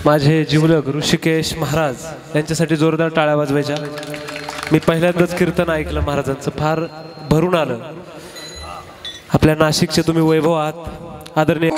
माझे जिवलग ऋषिकेश महाराज यांच्यासाठी जोरदार टाळ्या वाजवायच्या। मी पहिल्यांदाच कीर्तन ऐकलं महाराजांचं, फार भरून आलं। आपल्या नाशिकचे तुम्ही वैभव आहात, आदरणीय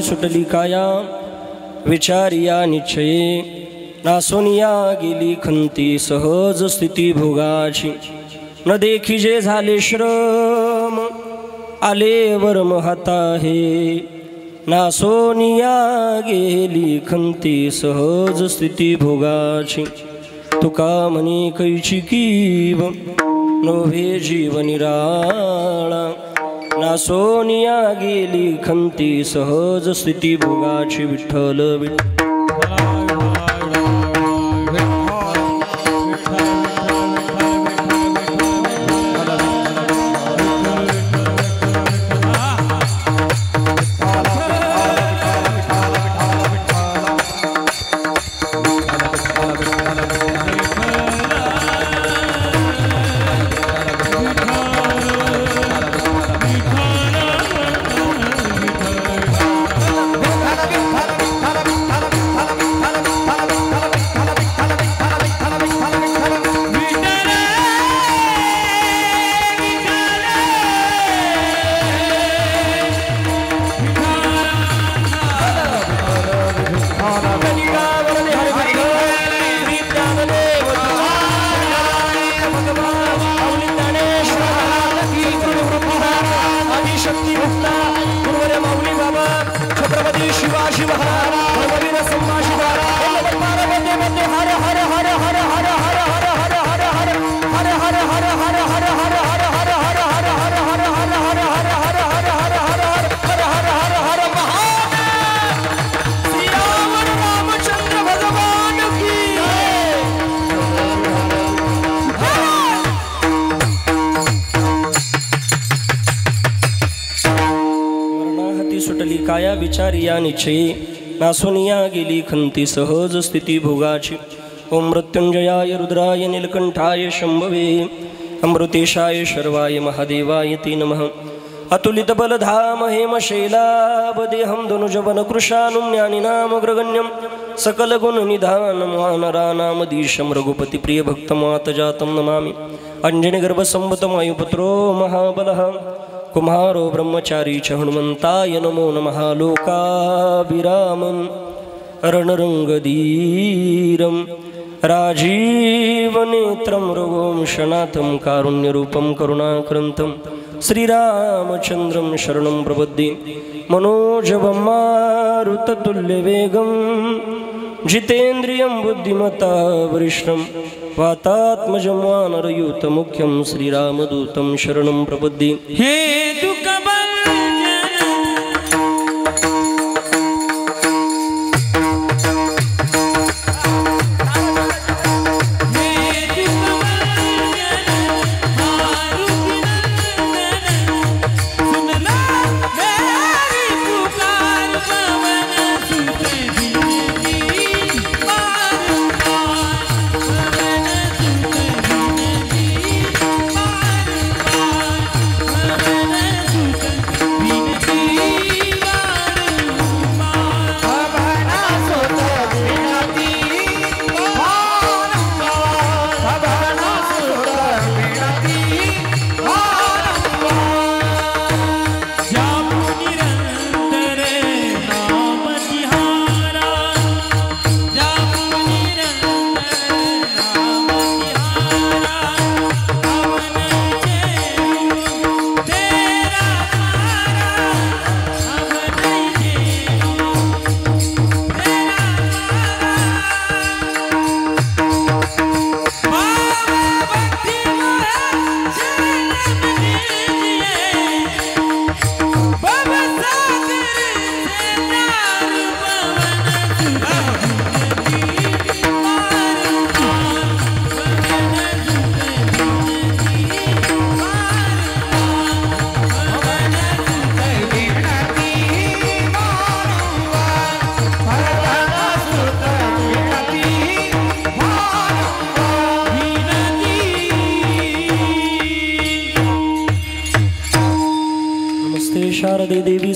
सुटली काया विचारिया निश्चये नासोनिया गेली खंती सहज स्थिती भोगाची न देखी जे झाले श्रम आले वर्म हाता हे नासोनिया गेली खंती सहज स्थिती भोगाची तुका म्हणे कैची कीव नोभे जीव निराळा नासोनिया गेली खंती सहज स्थिती भोगाची विठ्ठल काया विचारिया निश्चये नासोनिया गेली खंती सहज स्थिती भोगाची। ओम मृत्युंजयाय रुद्राय नीलकंठाय शंभवे अमृतेशाय शर्वाय महादेवाय ते नमः। अतुलित बलधाम हेमशैलावदेहं धनुजवन कृशानुं ज्ञानिनामग्रगण्यं सकल गुण निधानं वानरानामधीशं रघुपति प्रिय भक्तमातजातं नमामि। अंजनी गर्भ संवत वायुपुत्रो महाबलः कुमारो ब्रह्मचारी च हनुमंताय नमो नमः। लोकाभिरामं रणरंगधीरं राजीवनेत्रं रघुवंशनाथं कारुण्यरूपं करुणाक्रन्तं श्रीरामचन्द्रं शरणं प्रपद्ये। मनोजवं मारुततुल्यवेगं जितेन्द्रियं बुद्धिमता वरिष्ठं वातात्मजं वानरयूतमुख्यं श्रीरामदूतं शरणं प्रपद्ये। हे दुःखभंजन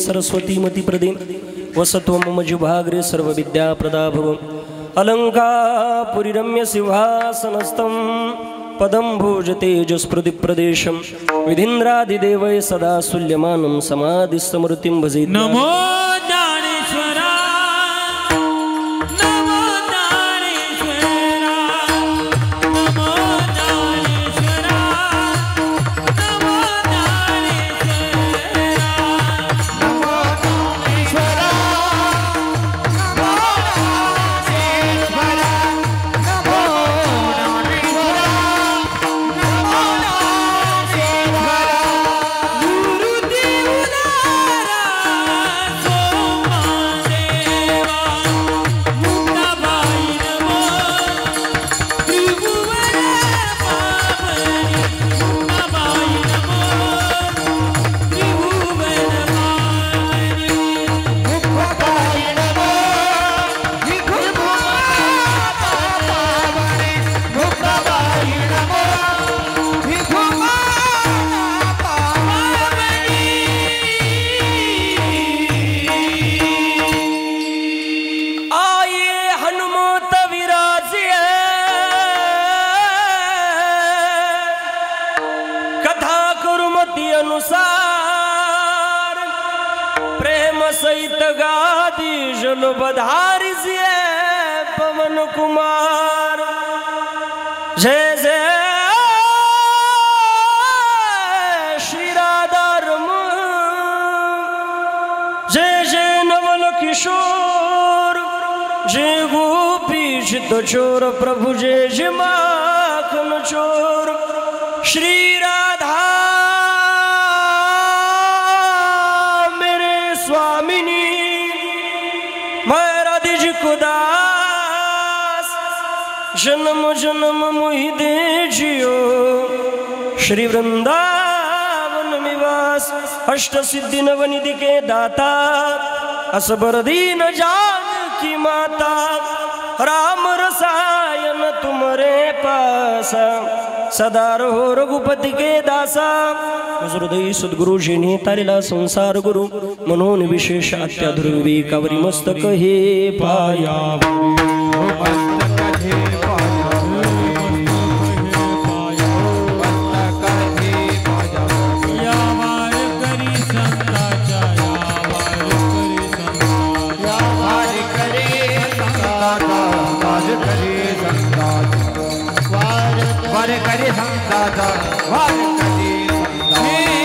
सरस्वती मतिप्रदे वसत्व मम जिह्वाग्रे सर्वविद्याप्रदा भव अलङ्कापुरीरम्य सिंहासनस्थं पदं भोजतेजस्प्रदिप्रदेशं विधीन्द्रादिदेवै सदा सुल्यमानं समाधिस्तमूर्तिं भजे नमो ज्ञानेश्वरा नमो ज्ञानेश्वरा नमो ज्ञानेश्वरा नमो ज्ञानेश्वरा नमो ज्ञानेश्वरा अनुसार प्रेम सहित गादी जल बधारिजिए पवन कुमार जय जय श्री राधा रम जय जय नवल किशोर जय गोपी चित चोर प्रभु जय जय माखन चोर श्री राधा दास जन्म जन्म मोहि दे जियो श्री वृंदावन निवास अष्ट सिद्धि नवनिधि के दाता असबर दीन जानकी माता राम रसायन तुम्हारे पास सदा रहो रघुपति के दासा हृदय सद्गुरु जिन्हें तारिला संसार गुरु मनोन विशेष अत्याधुर विवेकावरी मस्तक हे पाया करे संताचा वार करे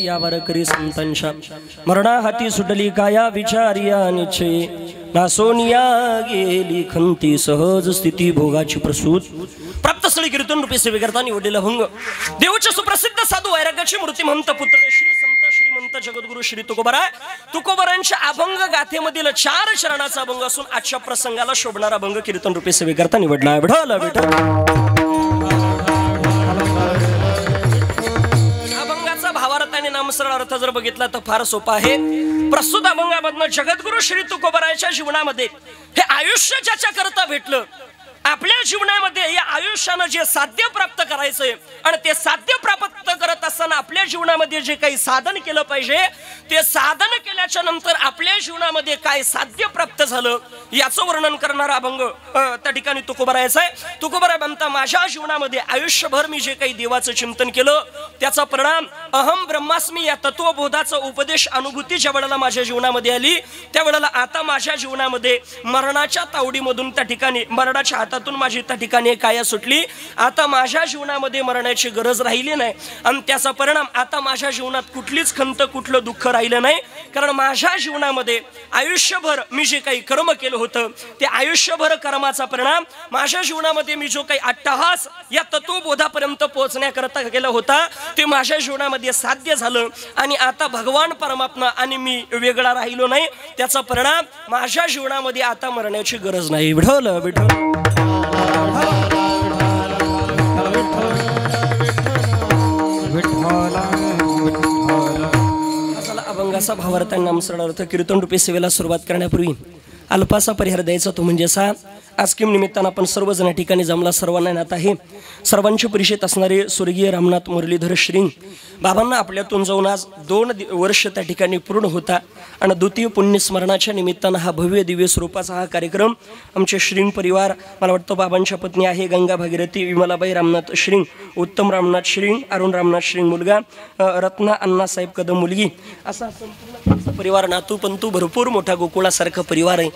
यावर करी संतांच्या मरणा हाती सुटली काया विचारिया निश्चय नासोनिया गेली खंती सहज स्थिती भोगाची प्रसूत प्राप्त स्थळी कीर्तन रूपी सेवे करता निवडलेला भंग देवच्या सुप्रसिद्ध साधू वैराग्याची मूर्ती म्हणत पुतळे श्री संत श्रीमंत जगद्गुरु श्री तुकोबरांच्या अभंग गाथेमधील 4 चरणाचा अभंग असून आजच्या प्रसंगाला शोभणारा भंग कीर्तन रूपी सेवे करता निवडला आहे विठ्ठल विठ्ठल नामसरळ अर्थ जर बघितला तर फार सोपा आहे प्रस्तुत अभंगामधनं जगद्गुरु श्री तुकोबरायांच्या जीवनामध्ये हे आयुष्य ज्याच्या करता भेटलं आपल्या जीवनामध्ये या आयुष्यानं जे साध्य प्राप्त करायचंय आणि ते साध्य प्राप्त करत असताना आपल्या जीवनामध्ये जे काही साधन केलं पाहिजे ते साधन केल्याच्या नंतर आपल्या जीवनामध्ये काय साध्य प्राप्त झालं याचं वर्णन करणारा अभंग त्या ठिकाणी तुकोबरायाचा आहे. तुकोबराय म्हणता माझ्या जीवनामध्ये आयुष्यभर मी जे काही देवाचं चिंतन केलं त्याचा परिणाम अहम ब्रह्मास्मी या तत्वबोधाचा उपदेश अनुभूती ज्या वेळेला माझ्या जीवनामध्ये आली त्यावेळेला आता माझ्या जीवनामध्ये मरणाच्या तावडीमधून त्या ठिकाणी मरणाच्या हातातून माझी त्या ठिकाणी काया सुटली. आता माझ्या जीवनामध्ये मरण्याची गरज राहिली नाही आणि त्या याचा परिणाम आता माझ्या जीवनात कुठलीच खंत कुठलं दुःख राहिलं नाही, कारण माझ्या जीवनामध्ये आयुष्यभर मी जे काही कर्म केलं होतं ते आयुष्यभर कर्माचा परिणाम माझ्या जीवनामध्ये मी जो काही अट्टहास या तत्वबोधापर्यंत पोहोचण्याकरता केला होता ते माझ्या जीवनामध्ये साध्य झालं आणि आता भगवान परमात्मा आणि मी वेगळा राहिलो नाही, त्याचा परिणाम माझ्या जीवनामध्ये आता मरण्याची गरज नाही. विठ्ठल विठ्ठल अभंगाचा भावार्थ आणि नामस्मरणार्थ कीर्तन रूपी सेवेला सुरुवात करण्यापूर्वी अल्पासा परिहार द्यायचा तो म्हणजे असा. आज किम निमित्तानं आपण सर्वजण या ठिकाणी जमला, सर्वांना नात आहे. सर्वांचे परिचित असणारे स्वर्गीय रामनाथ मुरलीधर श्रींग बाबांना आपल्यातून जाऊन आज 2 वर्ष त्या ठिकाणी पूर्ण होता आणि द्वितीय पुण्यस्मरणाच्या निमित्तानं हा भव्य दिव्य स्वरूपाचा हा कार्यक्रम आमचे श्रींग परिवार, मला वाटतं बाबांच्या पत्नी आहे गंगा भागीरथी विमलाबाई रामनाथ श्रींग, उत्तम रामनाथ श्रींग, अरुण रामनाथ श्रींग मुलगा, रत्ना अण्णासाहेब कदम मुलगी, असा संपूर्ण परिवार नातू पंतू भरपूर मोठा गोकुळासारखा परिवार आहे.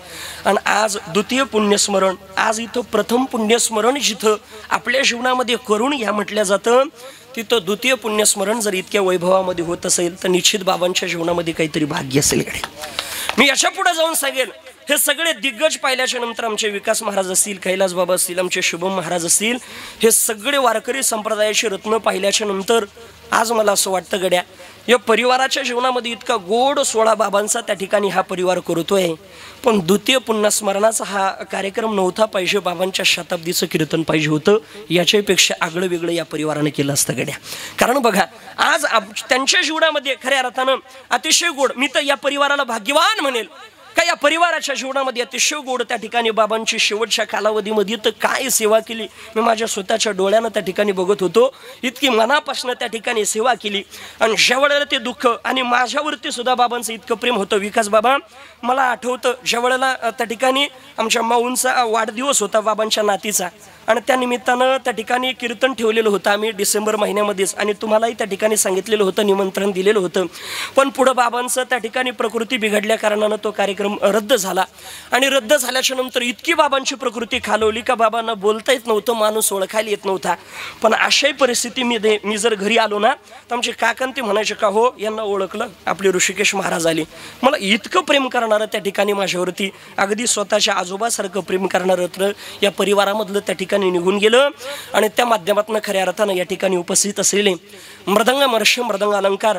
आणि आज द्वितीय पुण्यस्मरण, आज इथं प्रथम पुण्यस्मरण जिथं आपल्या जीवनामध्ये करून घ्या म्हटलं जातं तिथं द्वितीय पुण्यस्मरण जर इतक्या वैभवामध्ये होत असेल तर निश्चित बाबांच्या जीवनामध्ये काहीतरी भाग्य असेल. मी याच्या पुढे जाऊन सांगेल, हे सगळे दिग्गज पाहिल्याच्या नंतर आमचे विकास महाराज असतील, कैलास बाबा असतील, आमचे शुभम महाराज असतील, हे सगळे वारकरी संप्रदायाचे रत्न पाहिल्याच्या नंतर आज मला असं वाटतं गड्या या परिवाराच्या जीवनामध्ये इतका गोड सोहळा बाबांचा त्या ठिकाणी हा परिवार करतोय, पण द्वितीय पुण्यस्मरणाचा हा कार्यक्रम नव्हता पाहिजे, बाबांच्या शताब्दीचं कीर्तन पाहिजे होतं. याच्यापेक्षा आगळं वेगळं या परिवाराने केलं असतं गड्या. कारण बघा आज त्यांच्या जीवनामध्ये खऱ्या अर्थानं अतिशय गोड, मी तर या परिवाराला भाग्यवान म्हणेल का या परिवाराच्या जीवनामध्ये अतिशय गोड त्या ठिकाणी बाबांची शेवटच्या कालावधीमध्ये तर काय सेवा केली मी माझ्या स्वतःच्या डोळ्यानं त्या ठिकाणी बघत होतो. इतकी मनापासून त्या ठिकाणी सेवा केली आणि ज्यावेळेला ते दुःख आणि माझ्यावरती सुद्धा बाबांचं इतकं प्रेम होतं. विकास बाबा मला आठवतं ज्यावेळेला त्या ठिकाणी आमच्या माऊंचा वाढदिवस होता बाबांच्या नातीचा आणि त्या निमित्तानं त्या ठिकाणी कीर्तन ठेवलेलं होतं आम्ही डिसेंबर महिन्यामध्येच आणि तुम्हालाही त्या ठिकाणी सांगितलेलं होतं, निमंत्रण दिलेलं होतं. पण पुढं बाबांचं त्या ठिकाणी प्रकृती बिघडल्या कारणानं तो कार्यक्रम रद्द झाला आणि रद्द झाल्याच्या नंतर इतकी बाबांची प्रकृती खालवली का बाबांना बोलता येत नव्हतं, माणूस ओळखायला येत नव्हता. पण अशाही परिस्थितीमध्ये मी जर घरी आलो ना तर आमचे काकांती ते म्हणायचे का हो यांना ओळखलं, आपले ऋषिकेश महाराज आले. मला इतकं प्रेम करणारं त्या ठिकाणी माझ्यावरती अगदी स्वतःच्या आजोबासारखं प्रेम करणारं रत्न या परिवारामधलं त्या ठिकाणी निघून गेलं. आणि त्या माध्यमातून खऱ्या अर्थानं या ठिकाणी उपस्थित असलेले मृदंग मर्ष मृदंग अलंकार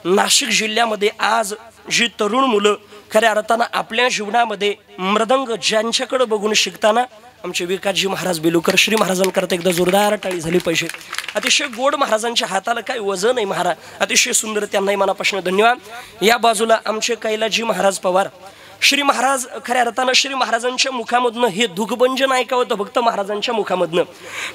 नाशिक जिल्ह्यामध्ये आज जी तरुण मुलं खऱ्या अर्थानं आपल्या जीवनामध्ये मृदंग ज्यांच्याकडे बघून शिकताना आमचे विकासजी महाराज बेलूकर श्री महाराजांकरता एकदा जोरदार टाळी झाली पाहिजे. अतिशय गोड महाराजांच्या हाताला काही वजन आहे महाराज, अतिशय सुंदर, त्यांनाही मनापासून धन्यवाद. या बाजूला आमचे कैलासजी महाराज पवार श्री महाराज, खऱ्या अर्थानं श्री महाराजांच्या मुखामधनं हे दुग्भंजन ऐकावं होतं भक्त महाराजांच्या मुखामधनं.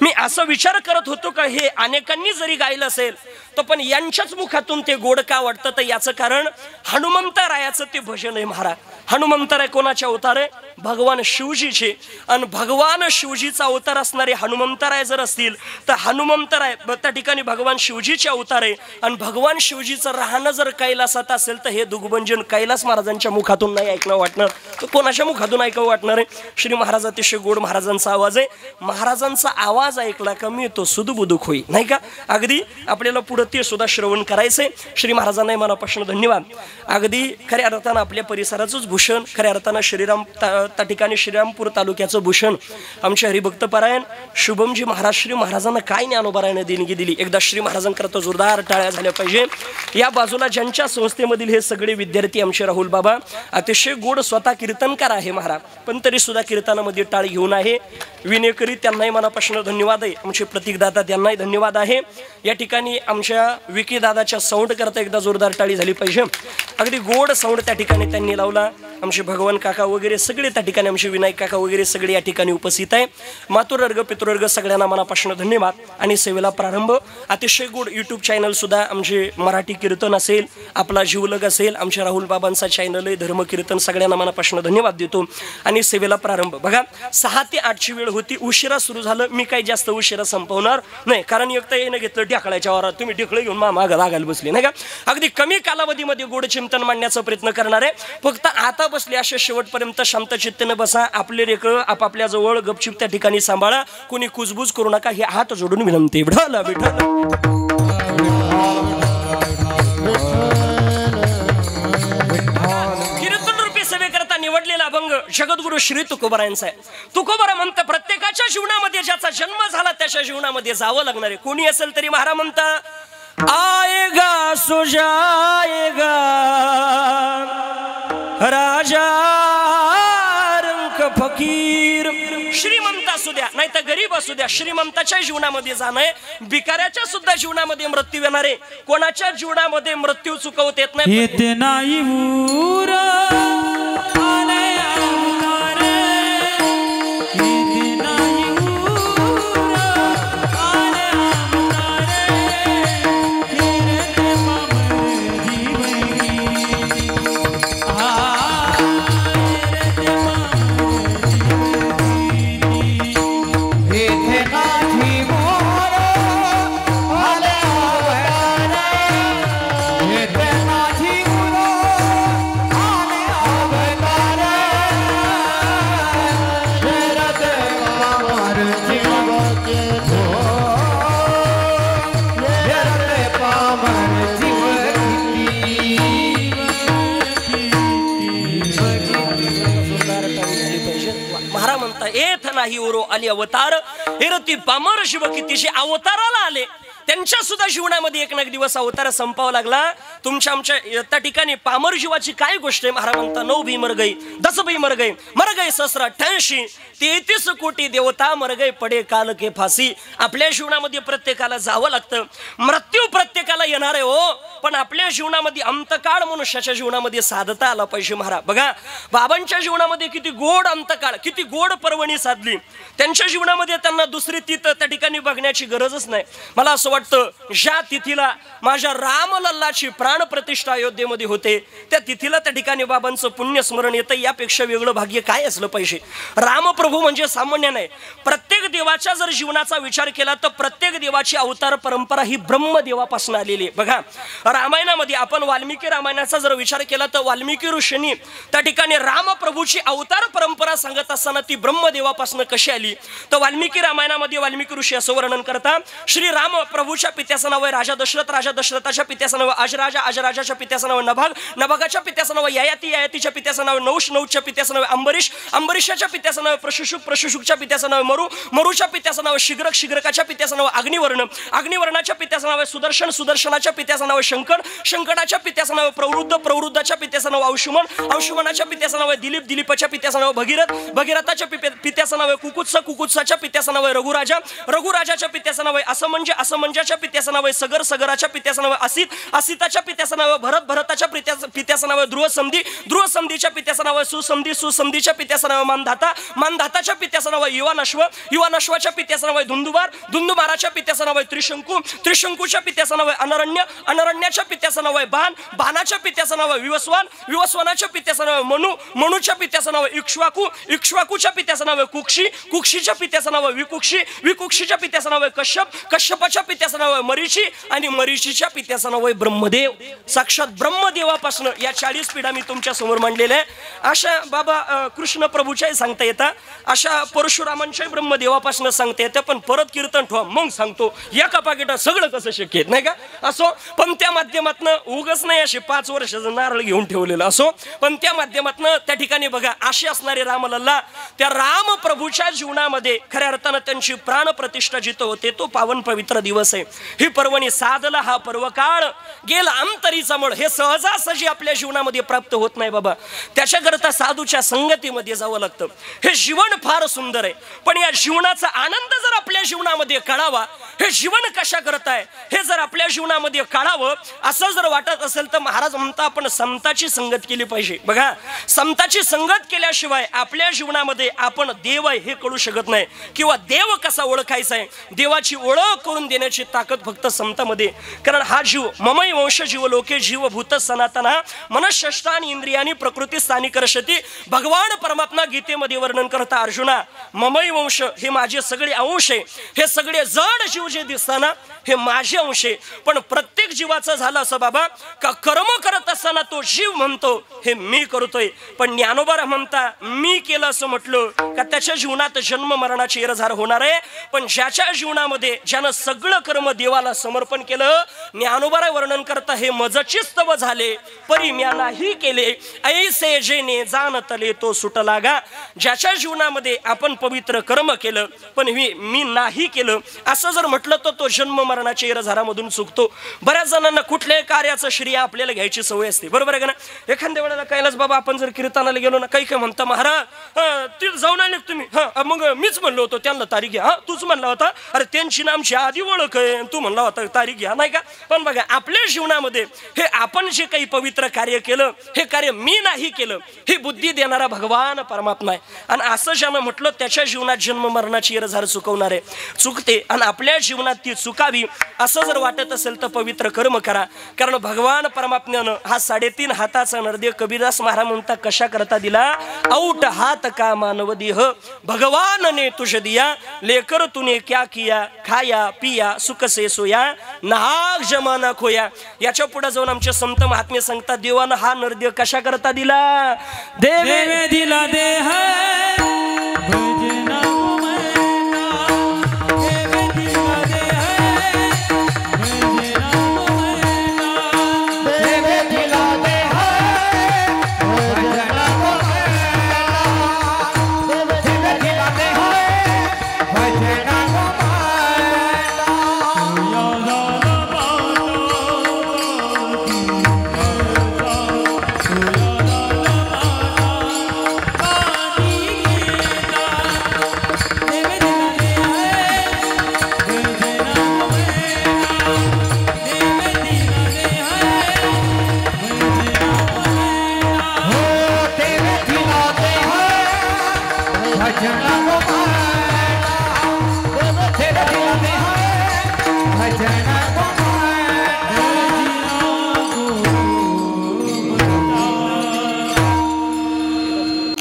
मी असा विचार करत होतो का हे अनेकांनी जरी गायलं असेल तर पण यांच्याच मुखातून ते गोड का वाटतं, तर याचं कारण हनुमंतरायाचं ते भजन आहे महाराज. हनुमंतराय कोणाचे अवतार आहे? भगवान शिवजीचे. आणि भगवान शिवजीचा अवतार असणारे हनुमंतराय जर असतील तर हनुमंतराय त्या ठिकाणी भगवान शिवजीचे अवतार आहे. आणि भगवान शिवजीचं राहणं जर कैलासात असेल तर हे दुग्भंजन कैलास महाराजांच्या मुखातून नाही ऐकणं वाटणार तर कोणाच्या मुखातून ऐकावं वाटणार आहे? श्री महाराज अतिशय गोड महाराजांचा आवाज आहे. महाराजांचा आवाज ऐकला का मी तो सुदबुदुक होई नाही का. अगदी आपल्याला पुढे ते सुद्धा श्रवण करायचंय. श्री महाराजांनाही मनापासून धन्यवाद. अगदी खऱ्या अर्थानं आपल्या परिसराचंच भूषण, खऱ्या अर्थानं श्रीराम त्या ठिकाणी श्रीरामपूर तालुक्याचं भूषण आमचे हरिभक्तपरायण शुभमजी महाराज श्री महाराजांना काय ज्ञानोबारायनं देणगी दिली. एकदा श्री महाराजांकरता जोरदार टाळ्या झाल्या पाहिजे. या बाजूला ज्यांच्या संस्थेमधील हे सगळे विद्यार्थी आमचे राहुल बाबा अतिशय गोड स्वतः कीर्तनकार आहे महाराज, पण तरी सुद्धा कीर्तनामध्ये टाळ घेऊन आहे. विनेकरी त्यांनाही मनापासून धन्यवाद आहे. आमचे प्रतीकदादा त्यांनाही धन्यवाद आहे. या ठिकाणी आमच्या विकी दादाच्या साऊंड करता एकदा जोरदार टाळी झाली पाहिजे. अगदी गोड साऊंड त्या ठिकाणी त्यांनी लावला. आमचे भगवान काका वगैरे सगळे त्या ठिकाणी, आमचे विनायक काका वगैरे सगळे या ठिकाणी उपस्थित आहे. मातुवर्ग पितृवर्ग सगळ्यांना मनापासून धन्यवाद. आणि सेवेला प्रारंभ अतिशय गोड यूट्यूब चॅनल सुद्धा आमचे मराठी कीर्तन असेल, आपला जीवलग असेल, आमच्या राहुल बाबांचा चॅनल आहे धर्म कीर्तन, सगळ्यांना मनापासून धन्यवाद देतो. आणि सेवेला प्रारंभ बघा 6 ते 8ची वेळ होती, उशिरा सुरू झालं. मी काही जास्त उशिरा संपवणार नाही, कारण एकदा येणं घेतलं ढेकळाच्या वारात, तुम्ही ढेकळे घेऊन मागं लागायला बसले नाही का. अगदी कमी कालावधीमध्ये गोड चिंतन मांडण्याचा प्रयत्न करणार आहे. फक्त आता बसले अशा शेवटपर्यंत शांत चित्तेने बसा. आपले रेकळ आपापल्या जवळ गपचिप त्या ठिकाणी सांभाळा. कोणी कुजबूज करू नका, हे हात जोडून विनंती. विठ्ठल विठ्ठल कीर्तन रूपी सेवेकरता निवडलेला अभंग जगद्गुरु श्री तुकोबरायांचा आहे. तुकोबरा म्हणतं प्रत्येकाच्या जीवनामध्ये ज्याचा जन्म झाला त्याच्या जीवनामध्ये जावं लागणार आहे. कोणी असेल तरी महाराज म्हणता आएगा सो जाएगा राजा रंक फकीर. श्रीमंत असू द्या नाही तर गरीब असू द्या, श्रीमंताच्या जीवनामध्ये जाणं आहे, भिकाऱ्याच्या सुद्धा जीवनामध्ये मृत्यू येणार आहे. कोणाच्या जीवनामध्ये मृत्यू चुकवत येत नाही. येते नाही ऊर आले अवतारे, येते नाही ऊर आले अवतारे, फिरते पामर जीवनी येत नाही उरो आली अवतार हेरती पामर शिव किती जे अवताराला आले त्यांच्या सुद्धा जीवनामध्ये एक ना एक दिवस अवतार संपावा लागला. तुमच्या आमच्या त्या ठिकाणी पामर जीवाची काय गोष्ट आहे. महाराज म्हणता 9 भी मर गई, 10 भी मर गई सहस्र 33 कोटी देवता मर गए पडे काल के फासी. आपल्या जीवनामध्ये प्रत्येकाला जावं लागतं, मृत्यू प्रत्येकाला येणार आहे हो, पण आपल्या जीवनामध्ये अंतकाळ मनुष्याच्या जीवनामध्ये साधता आला पाहिजे. महाराज बघा बाबांच्या जीवनामध्ये किती गोड अंतकाळ, किती गोड पर्वणी साधली. त्यांच्या जीवनामध्ये त्यांना दुसरी तिथं त्या ठिकाणी बघण्याची गरजच नाही. मला असं वाटतं ज्या तिथीला माझ्या रामलल्लाची प्राण प्रतिष्ठा अयोध्येमध्ये होते त्या तिथीला त्या ठिकाणी बाबांचं पुण्य स्मरण येतं. यापेक्षा वेगळं भाग्य काय असलं पाहिजे. रामप्रभू म्हणजे सामान्य नाही. प्रत्येक देवाच्या जर जीवनाचा विचार केला तर प्रत्येक देवाची अवतार परंपरा ही ब्रह्मदेवापासून आलेली आहे. बघा रामायणामध्ये आपण वाल्मिकी रामायणाचा जर विचार केला तर वाल्मिकी ऋषींनी त्या ठिकाणी रामप्रभूची अवतार परंपरा सांगत असताना ती ब्रह्मदेवापासून कशी आली तर वाल्मिकी रामायणामध्ये वाल्मिकी ऋषी असं वर्णन करतात. श्री राम प्रभूच्या पित्याचं नाव आहे राजा दशरथ, राजा दशरथाच्या पित्याचं नाव अजराजा, अजराजाच्या पित्याचं नाव नभाग, नभागाच्या पित्याचं नाव ययाती, ययातीच्या पित्याचं नाव नौश, नौशच्या पित्याचं नाव अंबरीश, अंबरीशाच्या पित्याचं नाव प्रशुशुक, प्रशुशुकच्या पित्याचं नाव मरु, मरुच्या पित्याचं नाव शिग्रक, शिग्रकाच्या पित्याचं नाव अग्निवर्ण, अग्निवर्णाच्या पित्याचं नाव सुदर्शन, सुदर्शनाच्या पित्याचं नाव शंकर, शंकराच्या पित्याचं नाव प्रवृद्ध, प्रवृद्धाच्या पित्याचं नाव अंशुमन, अंशुमनाच्या पित्याचं नाव दिलीप, दिलीपाच्या पित्याचं नाव भगीरथ, भगीरथाच्या पित्याचं नाव कुकुत्स, कुकुत्साच्या पित्याचं नाव रघुराजा, रघुराजाच्या पित्याचं नाव असमंज, असमंजाच्या पित्याचं नाव सगर, सगराच्या पित्याचं नाव असित, असिताच्या पित्याचं नाव भरत, भरताच्या पित्याचं नाव ध्रुवसंधी, ध्रुवसंधीच्या पित्याचं नाव सुसंधी, सुसंधीच्या पित्याचं नाव मानधाता, मानधाताच्या पित्याचं नाव युवानश्व, युवानश्वाच्या पित्याचं नाव धुंदुबार, धुंदुबाराच्या पित्याचं नाव त्रिशंकू, त्रिशंकूच्या पित्याचं नाव अनरण्य, अनरण्याच्या पित्याचं नाव बाण, बाणाच्या पित्याचं नाव विवस्वान, विवस्वानाच्या पित्याचं नाव मनु, मनुच्या पित्याचं नाव इक्ष्वाकू, इक्ष्वाकूच्या पित्याचं नाव कुक्षी, कुक्षीच्या पित्याचं नाव विकुक्षी, विकुक्षीच्या पित्याचं नाव कश्यप, कश्यपाच्या पित्याचं नाव मरीची आणि मरीचीच्या पित्याचं नाव आहे ब्रह्मदेव. साक्षात ब्रह्मदेवापासून या 40 पिढ्या मी तुमच्या समोर मांडलेल्या आहे. अशा बाबा कृष्ण प्रभूच्याही सांगता येतात, अशा परशुरामांच्याही ब्रह्मदेवापासून सांगता येतं. पण परत कीर्तन ठेवा मग सांगतो एका पाकिटात सगळं कसं शक्य आहे नाही का. असो पण त्या माध्यमातून उगच नाही असे 5 वर्षाचं नारळ घेऊन ठेवलेलं असो, पण त्या माध्यमातून त्या ठिकाणी बघा असे असणारे रामलल्ला त्या राम प्रभूच्या जीवनामध्ये खऱ्या अर्थानं त्यांची प्राण प्रतिष्ठा जिथं होते तो पावन पवित्र दिवस आहे. ही पर्वणी साधला हा पर्वकाळ गेला अंतरीचा मळ. हे सहजासहजी आपल्या जीवनामध्ये प्राप्त होत नाही बाबा, त्याच्याकरता साधूच्या संगतीमध्ये जावं लागतं. हे जीवन फार सुंदर आहे, पण या जीवनाचा आनंद जर आपल्या जीवनामध्ये कळावा, हे जीवन कशा करताय हे जर आपल्या जीवनामध्ये कळावं असं जर वाटत असेल तर महाराज म्हणता आपण समताची संगत केली पाहिजे. बघा समताची संगत केल्याशिवाय आपल्या जीवनामध्ये आपण देव आहे हे कळू शकत नाही, किंवा देव कसा ओळखायचा आहे देवाची ओळख करून देण्याची ताकद फक्त समतामध्ये. कारण हा जीव ममई वंश जीव लोके जीव भूत सनातना मनःषष्ठानी इंद्रियानी प्रकृती स्थानी करशती. भगवान परमात्मा गीतेमध्ये वर्णन करता अर्जुना ममई वंश हे माझे सगळे अंश आहे, हे सगळे जड जीव जे दिसताना हे माझे अंश आहे. पण प्रत्येक जीवाचं असं झालं असं बाबा का कर्म करत असताना तो जीव म्हणतो हे मी करतोय, पण ज्ञानोबा म्हणता मी केलं असं म्हटलं का त्याच्या जीवनात जन्म मरणाची येरझार होणार आहे. पण ज्याच्या जीवनामध्ये ज्यानं सगळं कर्म देवाला समर्पण केलं, ज्ञानोबा वर्णन करता हे मजची स्तव झाले परी म्या नाही केले ऐसे जेने जाणतले तो सुट लागा. ज्याच्या जीवनामध्ये आपण पवित्र कर्म केलं पण मी नाही केलं असं जर म्हटलं तर तो जन्म मरणाच्या येरझारामधून चुकतो. बऱ्याच जणांना कुठल्याही कार्याचं श्रेय आपल्याला घ्यायची सवय असते, बरोबर आहे का ना. एखाद्या वेळेला कैलास बाबा आपण जर कीर्तनाला गेलो ना, काही काय म्हणता महाराज तिथे जाऊन आले तुम्ही, मग मीच म्हणलो होतो त्यांना तारीख घ्या, तूच म्हणला होता, अरे त्यांची ना आमची आधी ओळख आहे, तू म्हणला होता तारीख घ्या, नाही का. पण बघा आपल्या जीवनामध्ये हे आपण जे काही पवित्र कार्य केलं हे कार्य मी नाही केलं ही बुद्धी देणारा भगवान परमात्मा आहे. आणि असं ज्यानं म्हटलं त्याच्या जीवनात जन्म मरणाची येरझार चुकवणार आहे, चुकते. आणि आपल्या जीवनात ती चुकावी असं जर वाटत असेल तर पवित्र कर्म करा. कारण भगवान परमात्म्यानं हा 3.5 हाताचा नरदेव कबीरदास महाराज म्हणता कशा करता दिला, औट हात का मानव देह भगवान ने तुझ दिया, लेकर तूने क्या किया, खाया पिया सुख से सोया, नाग जमाना खोया. याच्या पुढे जाऊन आमचे संत महात्मे सांगतात देवानं हा नरदेव कशा करता दिला, देवे दिला देह भजना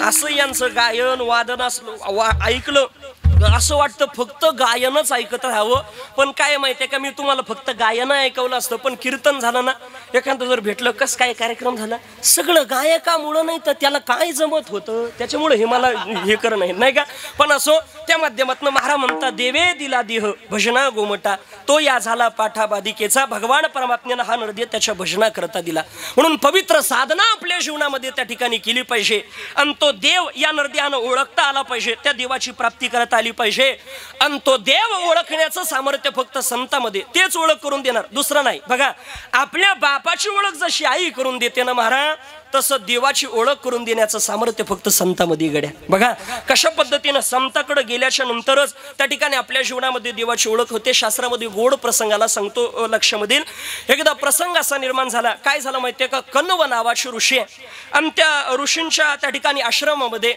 असं यांचं गायन वादन असलं ऐकलं असं वाटतं फक्त गायनच ऐकत राहावं. पण काय माहितीये का, मी तुम्हाला फक्त गायन ऐकवलं असतं पण कीर्तन झालं ना, एखादं जर भेटलं कस काय कार्यक्रम झाला, सगळं गायकामुळं नाही तर त्याला काय जमत होतं त्याच्यामुळे हे मला हे कर नाही का. पण असो त्या माध्यमातून महाराज म्हणता देवे दिला देह भजना गोमटा, तो या झाला पाठा बाधिकेचा. भगवान परमात्म्यानं हा नरदेव त्याच्या भजना करता दिला. म्हणून पवित्र साधना आपल्या जीवनामध्ये त्या ठिकाणी केली पाहिजे आणि तो देव या नरदेवानं ओळखता आला पाहिजे, त्या देवाची प्राप्ती करता आली पाहिजे. आणि तो देव ओळखण्याचं सामर्थ्य फक्त संतांमध्ये, तेच ओळख करून देणार, दुसरं नाही. बघा आपल्या बापाची ओळख जशी आई करून देते ना महाराज, तसं देवाची ओळख करून देण्याचं सामर्थ्य फक्त संतांमध्ये गड्या. बघा कशा पद्धतीनं संताकडे गेल्याच्या नंतरच त्या ठिकाणी आपल्या जीवनामध्ये देवाची ओळख होते. शास्त्रामध्ये गोड प्रसंगाला सांगतो लक्षामध्ये. एकदा प्रसंग असा निर्माण झाला, काय झालं माहितीये का, कण्व नावाची ऋषी आहे आणि त्या ऋषींच्या त्या ठिकाणी आश्रमामध्ये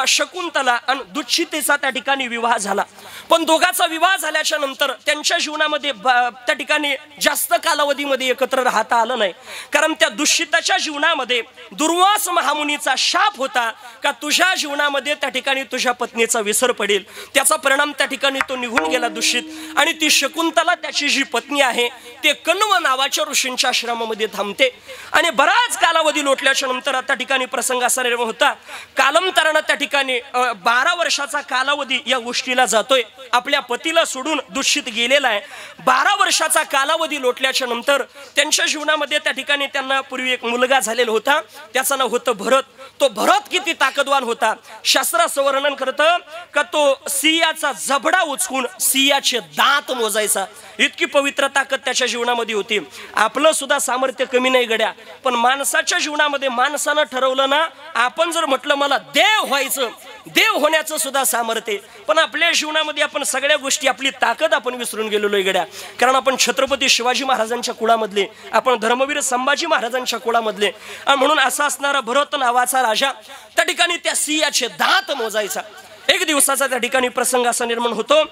शकुंतला आणि दुच्छितेचा त्या ठिकाणी विवाह झाला. पण दोघांचा विवाह झाल्याच्या नंतर त्यांच्या जीवनामध्ये त्या ठिकाणी जास्त कालावधीमध्ये एकत्र राहता आलं नाही. कारण त्या दुच्छिताच्या जीवनामध्ये दुर्वास महामुनीचा शाप होता का तुझ्या जीवनामध्ये त्या ठिकाणी तुझ्या पत्नीचा विसर पडेल. त्याचा परिणाम त्या ठिकाणी तो निघून गेला दूषित. आणि ती शकुंतला त्याची जी पत्नी आहे ते कण्व नावाच्या ऋषींच्या आश्रमामध्ये थांबते. आणि बराच कालावधी लोटल्याच्या नंतर त्या ठिकाणी प्रसंग असा निर्माण होता, कालांतरानं त्या ठिकाणी 12 वर्षाचा कालावधी या गोष्टीला जातोय. आपल्या पतीला सोडून दूषित गेलेला आहे. 12 वर्षाचा कालावधी लोटल्याच्या नंतर त्यांच्या जीवनामध्ये त्या ठिकाणी त्यांना पूर्वी एक मुलगा झालेला होता, त्याचं नाव होतं भरत. तो भरत किती ताकदवान होता, शास्त्र असं वर्णन करतं का तो सिंहाचा जबडा उचकून सिंहाचे दात मोजायचा, इतकी पवित्र ताकद त्याच्या जीवनामध्ये होती. आपलं सुद्धा सामर्थ्य कमी नाही गड्या, पण माणसाच्या जीवनामध्ये माणसानं ठरवलं ना, आपण जर म्हटलं मला देव व्हायचं, देव होण्याचं सुद्धा सामर्थ्य. पण आपल्या जीवनामध्ये आपण सगळ्या गोष्टी आपली ताकद आपण विसरून गेलेलो आहे गड्या. कारण आपण छत्रपती शिवाजी महाराजांच्या कुळामधले, आपण धर्मवीर संभाजी महाराजांच्या कुळामधले. म्हणून असा असणारा भरत नावाचा राजा त्या ठिकाणी त्या सिंहाचे दात मोजायचा. एक दिवसाचा त्या ठिकाणी प्रसंग असा निर्माण होतो,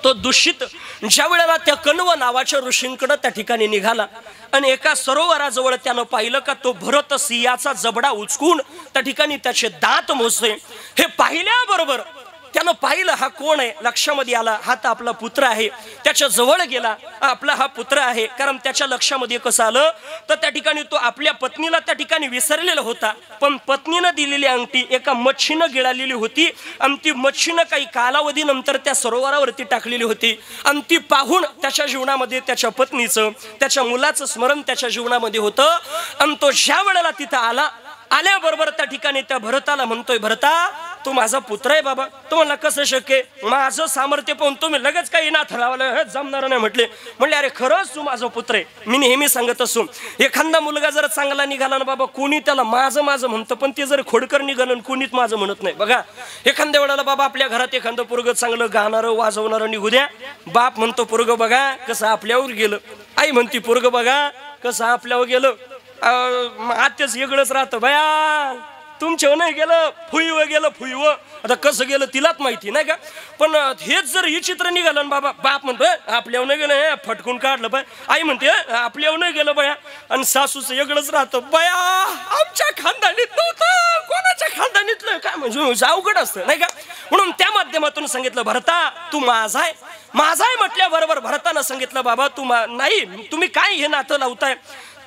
तो दूषित ज्या वेळेला त्या कण्व नावाच्या ऋषींकडे त्या ठिकाणी निघाला आणि एका सरोवराजवळ त्यानं पाहिलं का तो भरत सिंहाचा जबडा उचकून त्या ठिकाणी त्याचे दात मोजतोय. हे पाहिल्याबरोबर त्यानं पाहिलं हा कोण आहे, लक्षामध्ये आला हा तर आपला पुत्र आहे. त्याच्या जवळ गेला, आपला हा पुत्र आहे. कारण त्याच्या लक्षामध्ये कसं आलं तर त्या ठिकाणी तो आपल्या पत्नीला त्या ठिकाणी विसरलेला होता, पण पत्नीनं दिलेली अंगठी एका मच्छीनं गिळालेली होती आणि ती मच्छीनं काही कालावधीनंतर त्या सरोवरावरती टाकलेली होती. आणि ती पाहून त्याच्या जीवनामध्ये त्याच्या पत्नीचं, त्याच्या मुलाचं स्मरण त्याच्या जीवनामध्ये होतं. आणि तो ज्या वेळेला तिथं आल्याबरोबर त्या ठिकाणी त्या भरताला म्हणतोय, भरता तू माझा पुत्र आहे बाबा. तो म्हणला कसं शक्य, माझं सामर्थ्य पाहून तुम्ही लगेच काही नाथ लावलं, हे जमणार नाही म्हटले. म्हणले अरे खरंच तू माझा पुत्र आहे. मी नेहमी सांगत असो, एखादा मुलगा जर चांगला निघाला ना बाबा, कोणी त्याला माझं माझं म्हणतं, पण ते जर खोडकर निघालं कोणीच माझं म्हणत नाही. बघा एखाद्या वेळेला बाबा आपल्या घरात एखादं पोरगं चांगलं गाणारं वाजवणारं निघू द्या, बाप म्हणतो पोरगं बघा कसं आपल्यावर गेलं, आई म्हणती पोरगं बघा कसं आपल्यावर गेलं. आत्याच वेगळंच राहतं, बया तुमच्यावर नाही गेलं, फुईव गेलं फुईव, आता कसं गेलं तिलाच माहिती नाही का. पण हेच जर ही चित्र निघालं ना बाबा, बाप म्हणतोय आपल्यावर नाही गेलं, फटकून काढलं बाय. आई म्हणते आपल्यावर नाही गेलं बया. आणि सासूचं वेगळंच राहतं, बया आमच्या खानदानीत नव्हतं, कोणाच्या खानदानीतलं काय म्हणजे अवघड असतं नाही का. म्हणून त्या माध्यमातून सांगितलं भरता तू माझा आहे. माझा आहे म्हटल्याबरोबर भरतानं सांगितलं बाबा तू नाही, तुम्ही काय हे नातं लावताय.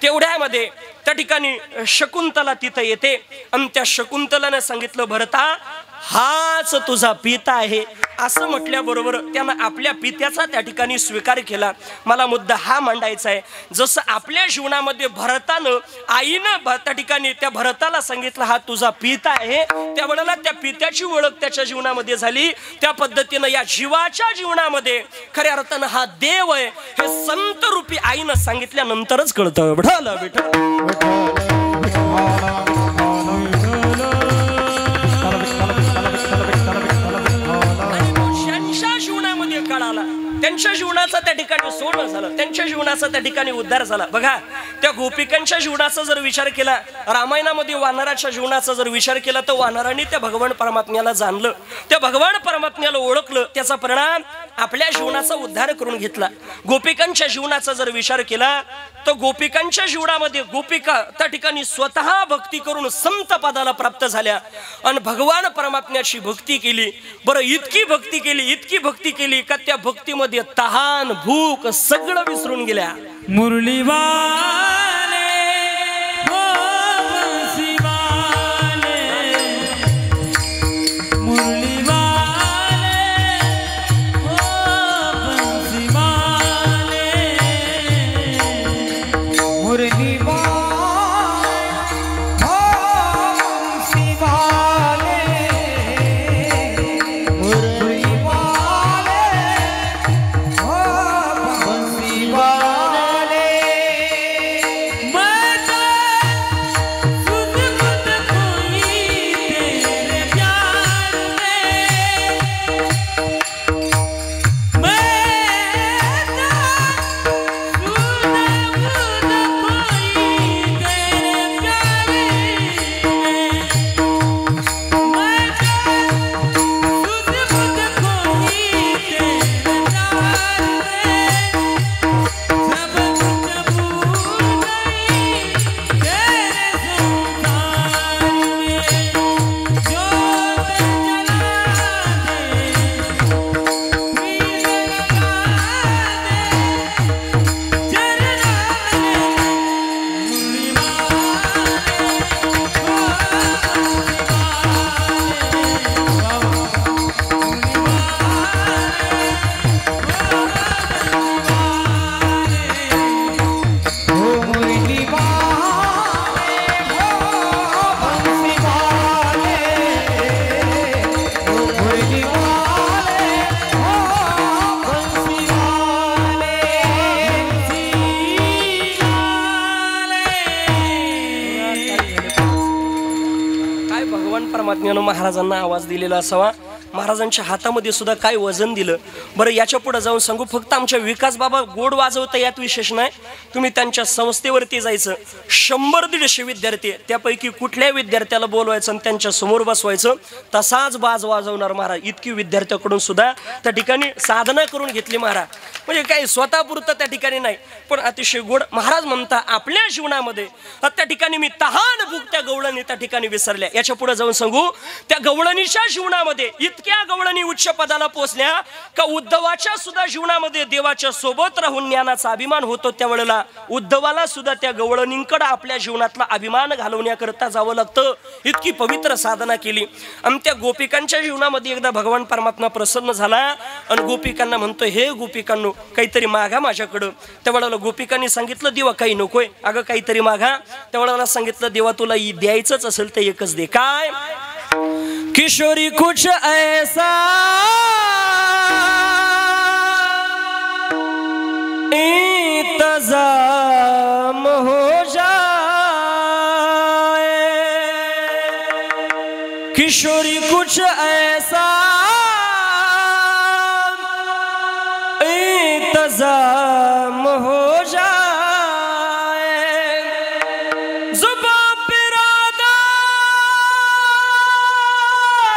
तेवढ्यामध्ये त्या ठिकाणी शकुंतला तिथं येते आणि त्या शकुंतलाने सांगितलं भरता हाच तुझा पिता आहे. असं म्हटल्याबरोबर त्यानं आपल्या पित्याचा त्या ठिकाणी स्वीकार केला. मला मुद्दा हा मांडायचा आहे, जसं आपल्या जीवनामध्ये भरतानं आईनं त्या ठिकाणी त्या भरताला सांगितलं हा तुझा पिता आहे, त्यावेळेला त्या पित्याची ओळख त्याच्या जीवनामध्ये झाली. त्या पद्धतीनं या जीवाच्या जीवनामध्ये खऱ्या अर्थानं हा देव आहे हे संत रूपी आईनं सांगितल्यानंतरच कळतं. विठ्ठल विठ्ठल त्यांच्या जीवनाचा त्या ठिकाणी सोडणं झालं, त्यांच्या जीवनाचा त्या ठिकाणी उद्धार झाला. बघा त्या गोपिकांच्या जीवनाचा जर विचार केला, रामायणामध्ये वानराच्या जीवनाचा जर विचार केला तर वानरांनी त्या भगवान परमात्म्याला जाणलं, त्या भगवान परमात्म्याला ओळखलं, त्याचा परिणाम आपल्या जीवनाचा उद्धार करून घेतला. गोपिकांच्या जीवनाचा जर विचार केला तर गोपिकांच्या जीवनामध्ये गोपिका त्या ठिकाणी स्वतः भक्ती करून संत पदाला प्राप्त झाल्या आणि भगवान परमात्म्याची भक्ती केली. बरं इतकी भक्ती केली का त्या भक्तीमध्ये तहान भूक सगळं विसरून गेल्या. मुरली वाले हो बंसी वाले, मुरली वाले हो बंसी वाले, मुरली वाले हो बंसी वाले, मुरली वाले हो बंसी वाले. मैं तो खुद खोई तेरे प्यार में, मैं तो खुद खोई तेरे प्यार में, मैं तो खुद खोई तेरे प्यार में, सब कुछ भूल गई तेरे संसार में, जो मैं हो मुरली वाले हो बंसी वाले, मुरली वाले हो बंसी वाले. काय भगवान परमात्म्यानं महाराजांना आवाज दिलेला असावा, महाराजांच्या हातामध्ये सुद्धा काय वजन दिलं. बरं याच्या पुढे जाऊन सांगू, फक्त आमच्या विकास बाबा गोड वाजवता यात विशेष नाही, तुम्ही त्यांच्या संस्थेवरती जायचं, 100-150 विद्यार्थी त्यापैकी कुठल्या विद्यार्थ्याला बोलवायचं आणि त्यांच्या समोर बसवायचं, तसाच बाज वाजवणार महाराज. इतकी विद्यार्थ्याकडून सुद्धा त्या ठिकाणी साधना करून घेतली महाराज. म्हणजे काही स्वतःपुरतं त्या ठिकाणी नाही, पण अतिशय गोड. महाराज म्हणता आपल्या जीवनामध्ये त्या ठिकाणी मी तहान भूक त्या गवळणी त्या ठिकाणी विसरल्या. याच्या पुढे जाऊन सांगू, त्या गवळणीच्या जीवनामध्ये इतक्या गवळणी उच्च पदाला पोहोचल्या का उद्धवाच्या सुद्धा जीवनामध्ये देवाच्या सोबत राहून ज्ञानाचा अभिमान होतो. त्यावेळेला उद्धवाला सुद्धा त्या गवळणींकडे आपल्या जीवनातला अभिमान घालवण्याकरता जावं लागतं. इतकी पवित्र साधना केली. आणि त्या गोपिकांच्या जीवनामध्ये एकदा भगवान परमात्मा प्रसन्न झाला आणि गोपिकांना म्हणतो, हे गोपिकांनो काहीतरी मागा माझ्याकडं. त्यावेळेला गोपिकांनी सांगितलं, देवा काही नकोय. अगं काहीतरी मागा. त्यावेळेला सांगितलं, देवा तुला द्यायचंच असेल तर एकच दे. काय? किशोरी कुछ ऐसा इंतजाम हो जाए, किशोरी कुछ ऐसा इंतजाम हो जाए, जुबां पे राधा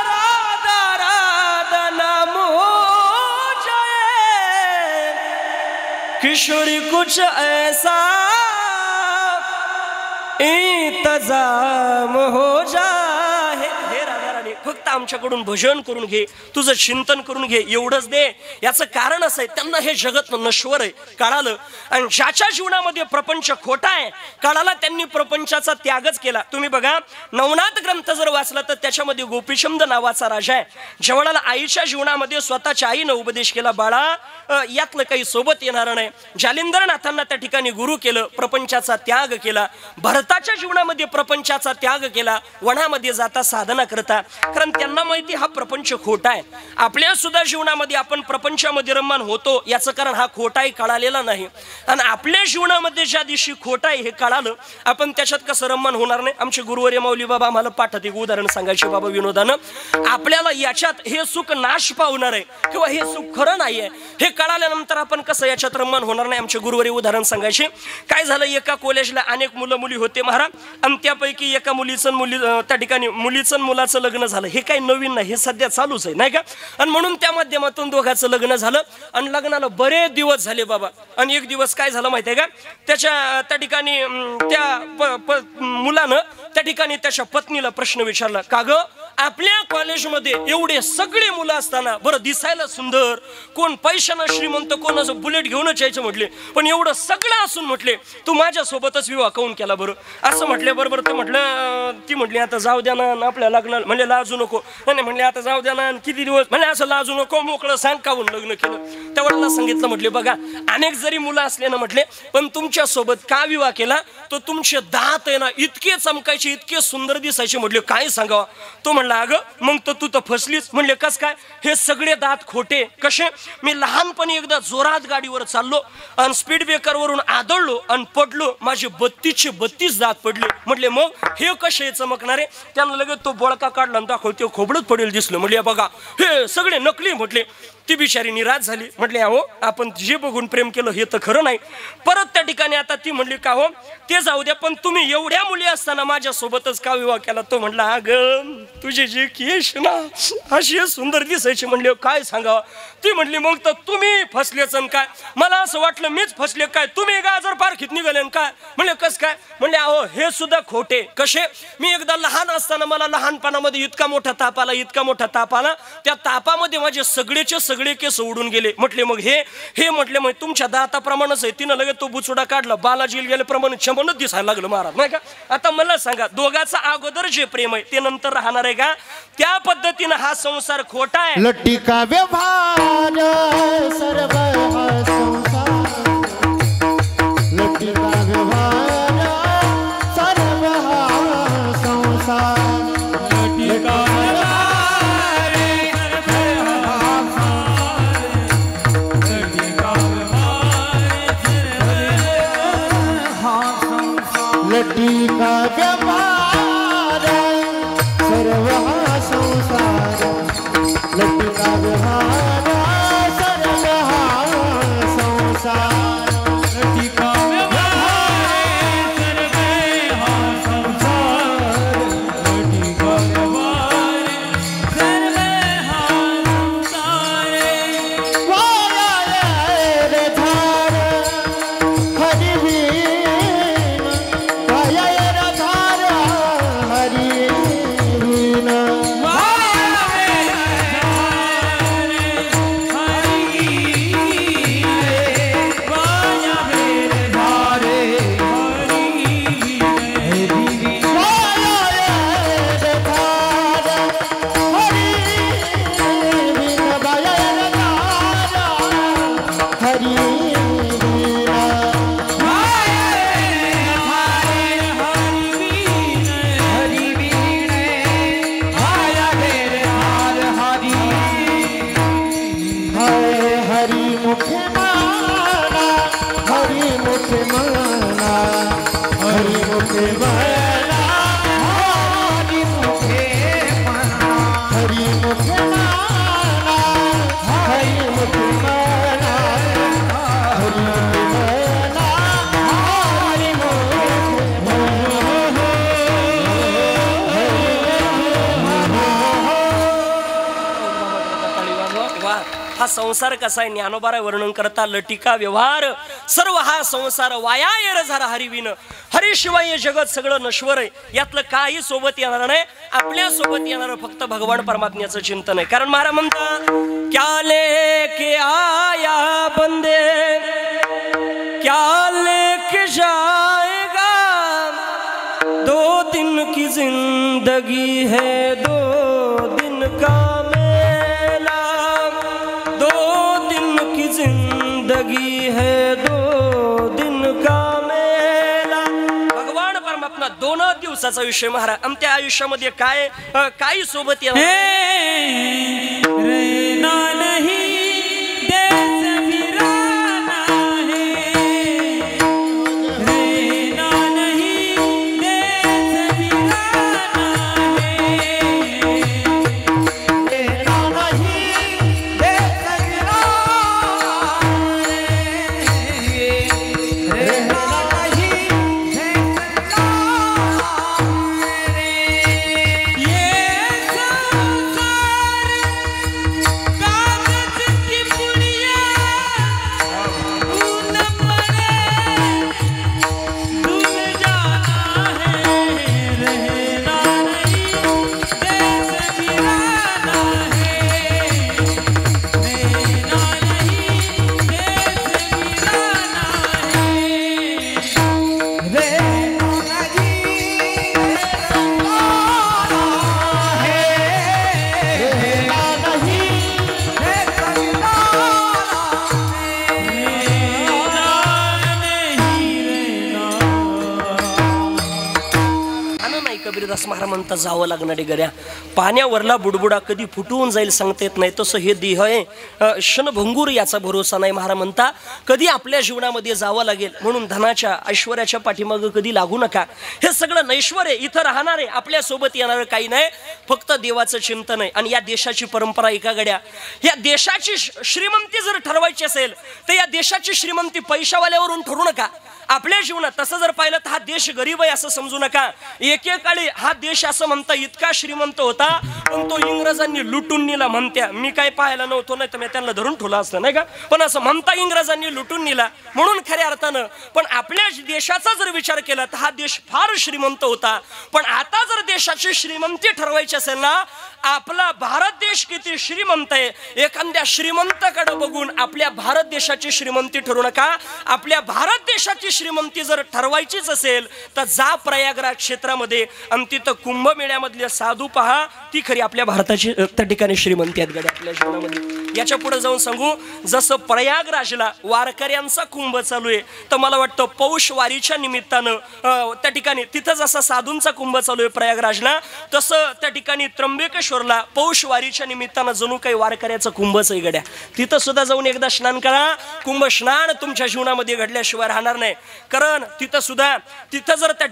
राधा राधा नाम हो जाए, किशोरी कुछ ऐसा इंतजाम हो जाए. हे राधा राणी फक्त आमच्याकडून भजन करून घे, तुझं चिंतन करून घे, एवढंच दे. याचं कारण असं आहे, त्यांना हे जगत नश्वर आहे कळालं. आणि ज्याच्या जीवनामध्ये प्रपंच खोटा आहे कळाला, त्यांनी प्रपंचाचा त्यागच केला. तुम्ही बघा नवनाथ ग्रंथ जर वाचला तर त्याच्यामध्ये गोपीचंद नावाचा राजा आहे. ज्यावेळेला आईच्या जीवनामध्ये स्वतःच्या आईनं उपदेश केला, बाळा यातलं काही सोबत येणार नाही. जालिंदरनाथांना त्या ठिकाणी गुरु केलं, प्रपंचाचा त्याग केला. भरताच्या जीवनामध्ये प्रपंचाचा त्याग केला, वनामध्ये जाता साधना करता. कारण त्यांना माहिती हा प्रपंच खोटा आहे. आपल्या सुद्धा जीवनामध्ये आपण प्रपंचामध्ये रममान होतो, याचं कारण हा खोटा आहे कळालेला नाही. आणि आपल्या जीवनामध्ये ज्या दिवशी खोटा आहे हे कळालं, आपण त्याच्यात कसं रममान होणार नाही. आमचे गुरुवर्य माऊली बाबा आम्हाला पाठात एक उदाहरण सांगायचे बाबा विनोदानं. आपल्याला याच्यात हे सुख नाश पावणार आहे किंवा हे सुख खरं नाही आहे हे कळाल्यानंतर आपण कसं याच्यात रममान होणार नाही. आमचे गुरुवर्य उदाहरण सांगायचे. काय झालं, एका कॉलेजला अनेक मुलं मुली होते महाराज, आणि त्यापैकी एका मुलीचं त्या ठिकाणी मुलीचं मुलाचं लग्न झालं. हे काही नवीन नाही, हे सध्या चालूच आहे नाही का. आणि म्हणून त्या माध्यमातून दोघांचं लग्न झालं. आणि लग्नाला बरेच दिवस झाले बाबा. आणि एक दिवस काय झालं माहिती आहे का, त्या ठिकाणी त्या मुलानं त्या ठिकाणी त्याच्या पत्नीला प्रश्न विचारला, का ग आपल्या कॉलेजमध्ये एवढे सगळे मुलं असताना बरं दिसायला सुंदर, कोण पैशानं श्रीमंत, कोण असं बुलेट घेऊनच यायचं म्हटले, पण एवढं सगळं असून म्हटले तू माझ्या सोबतच विवाह काऊन केला बरं असं म्हटले. बरोबर ते म्हटलं, ती म्हटली आता जाऊ द्या ना, आपल्या लग्नाला म्हणजे लाजू नको. नाही म्हणले आता जाऊ द्या ना, किती दिवस म्हणजे असं लाजू नको, मोकळं सांग काहून लग्न केलं. त्यावेळेला सांगितलं, म्हटले बघा अनेक जरी मुलं असले ना म्हटले, पण तुमच्या सोबत का विवाह केला, तो तुमचे दात आहे ना इतके चमकायचे, इतके सुंदर दिसायचे. म्हटले काय सांगावा. तो म्हणला, अगं मग तर तू तर फसलीच. म्हणले कस काय, हे सगळे दात खोटे. कसे, मी लहानपणी एकदा जोरात गाडीवर चाललो आणि स्पीड ब्रेकरवरून आदळलो आणि पडलो, माझे 32 दात पडले. म्हटले मग हे कसे चमकणारे. त्यानं लगेच तो बोळका काढला आणि दाखव, ते खोबडच पडेल दिसलं. म्हटले बघा हे सगळे नकली. म्हटले ती बिचारी निराश झाली. म्हटले अहो आपण जे बघून प्रेम केलं हे तर खरं नाही. परत त्या ठिकाणी आता ती म्हणली, का हो ते जाऊ द्या, पण तुम्ही एवढ्या मुली असताना माझ्या सोबतच का विवाह केला. तो म्हणला, अगं तुझे जे केश ना अशी सुंदर दिसायची. म्हणले काय सांगावं. ती म्हणली मग तर तुम्ही फसलेच काय, मला असं वाटलं मीच फसले काय, तुम्ही गाजर पारखीत निघाले काय. म्हणले कस काय. म्हणले अहो हे सुद्धा खोटे. कसे, मी एकदा लहान असताना मला लहानपणामध्ये इतका मोठा ताप आला, त्या तापामध्ये माझे सगळेचे सगळे केस उडून गेले. म्हटले मग हे म्हटले मग तुमच्या दाताप्रमाणेच आहे. तिनं लगेच तो बुचुडा काढला, बालाजीला गेल्याप्रमाणे चमनच दिसायला लागलं महाराज नाही का. आता मला सांगा, दोघांचा अगोदर जे प्रेम आहे ते नंतर राहणार आहे का. त्या पद्धतीनं हा संसार खोटा आहे. लट्टी का व्यवहार सर्व हा संसार, लट्टी का व्यवहार सर्व हा संसार, लट्टी का लट्टी का व्यवहार सर्व हा संसार, लट्टी का व्यवहार सर्व हा संसार, लट्टी का व्यवहार सर्व हा संसार, लट्टी का व्यवहार सर्व हा संसार. वाया रे झाड हरिवीण, वाया हाय हरी मुख माना हरी मुख माना हरी मुख माना हरी मुख माना हरी मुख माना हरी मुख माना हरी मुख माना हरी वा, हा संसार कसा आहे ज्ञानोबारा वर्णन करता लटिका व्यवहार सर्व हा संसार वाया येर झाला हरिविन हरीशिवाय हे जगत सगळं नश्वर आहे यातलं काही सोबत येणार नाही आपल्या सोबत येणार फक्त भगवान परमात्म्याचं चिंतन आहे कारण महाराज म्हणतात क्या लेके आया बंदे क्या लेके जाएगा दो दिन की जिंदगी है दो दिन का मेला दो दिन की जिंदगी है दो दिन का मेला भगवान परमात्मा 2 दिवसाचा विषय महाराज आणि त्या आयुष्यामध्ये काय काही सोबत येणार रहना नहीं देश वीराना है रहना नहीं देश वीराना है रहना नहीं देश कबीरदास महाराज म्हणता जावं लागणारे गड्या पाण्यावरला बुडबुडा कधी फुटून जाईल सांगता येत नाही तसं हे देह आहे क्षणभंगूर याचा भरोसा नाही महाराज म्हणता कधी आपल्या जीवनामध्ये जावं लागेल म्हणून धनाच्या ऐश्वर्याच्या पाठीमागं कधी लागू नका हे सगळं नैश्वर आहे इथं राहणार आहे आपल्या सोबत येणार काही नाही फक्त देवाचं चिंतन आहे आणि या देशाची परंपरा एका गड्या या देशाची श्रीमंती जर ठरवायची असेल तर या देशाची श्रीमंती पैशावाल्यावरून ठरू नका आपल्या जीवनात तसं जर पाहिलं तर हा देश गरीब आहे असं समजू नका एकेकाळी हा देश असं म्हणता इतका श्रीमंत होता पण तो इंग्रजांनी लुटून नेला म्हणत्या मी काय पाहायला नव्हतो नाही तर मी त्यांना धरून ठेवला असतं नाही का पण असं म्हणता इंग्रजांनी लुटून नेला म्हणून खऱ्या अर्थानं पण आपल्या देशाचा जर विचार केला तर हा देश फार श्रीमंत होता पण आता जर देशाची श्रीमंती ठरवायची असेल ना आपला भारत देश किती श्रीमंत आहे एखाद्या श्रीमंताकडे बघून आपल्या भारत देशाची श्रीमंती ठरू नका आपल्या भारत देशाची श्रीमंती जर ठरवायचीच असेल तर जा प्रयागराज क्षेत्रामध्ये आणि तिथं कुंभमेळ्यामधले साधू पहा ती खरी आपल्या भारताची त्या ठिकाणी श्रीमंती आहेत गड्या आपल्या जीवनामध्ये याच्या पुढे जाऊन सांगू जसं प्रयागराजला वारकऱ्यांचा कुंभ चालू आहे तर मला वाटतं पौष वारीच्या निमित्तानं त्या ठिकाणी तिथं जसा साधूंचा कुंभ चालू आहे प्रयागराजला तसं त्या ठिकाणी त्र्यंबकेश्वरला पौष वारीच्या निमित्तानं जणू काही वारकऱ्याचं कुंभच आहे गड्या तिथं सुद्धा जाऊन एकदा स्नान करा कुंभ स्नान तुमच्या जीवनामध्ये घडल्याशिवाय राहणार नाही कारण तिथं जर त्या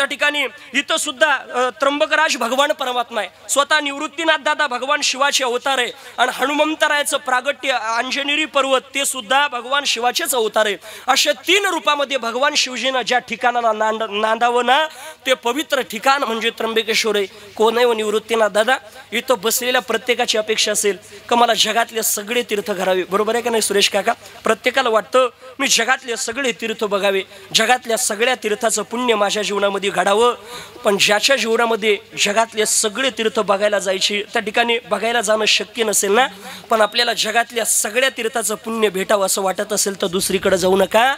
ठिकाणी इथं सुद्धा त्र्यंबकराज भगवान परमात्मा आहे स्वतः निवृत्तीनाथ दादा भगवान शिवाचे अवतार आहे आणि हनुमंतरायाचं प्रागट्य अंजनेरी पर्वत ते सुद्धा भगवान शिवाचेच अवतार आहे अशा 3 रूपामध्ये भगवान शिवजीनं ज्या ठिकाणाला नांदावं ना ते पवित्र ठिकाण म्हणजे त्र्यंबकेश्वर आहे कोण आहे निवृत्तीनाथ दादा इथं बसलेल्या प्रत्येकाची अपेक्षा असेल का मला जगातले सगळे तीर्थ करावे बरोबर आहे का नाही सुरेश काका प्रत्येकाला वाटतं मी जगातले सगळे तीर्थ बघावे जगातल्या सगळ्या तीर्थाचं पुण्य माझ्या जीवनामध्ये घडावं पण ज्याच्या जीवनामध्ये जगातले सगळे तीर्थ बघायला जायची त्या ठिकाणी बघायला जाणं शक्य नसेल ना पण आपल्याला जगातल्या सगळ्या तीर्थाचं पुण्य भेटावं असं वाटत असेल तर दुसरीकडे जाऊ नका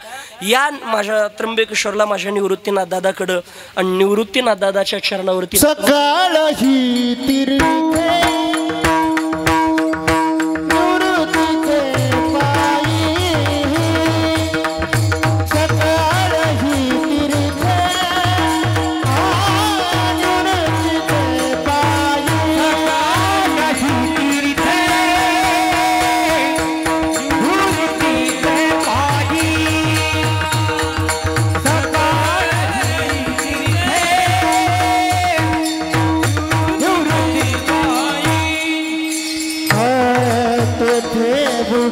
या माझ्या त्र्यंबकेश्वरला माझ्या निवृत्तीनाथ दादाकडं आणि निवृत्तीनाथ दादाच्या चरणावरती सकाळ ही तीर्थे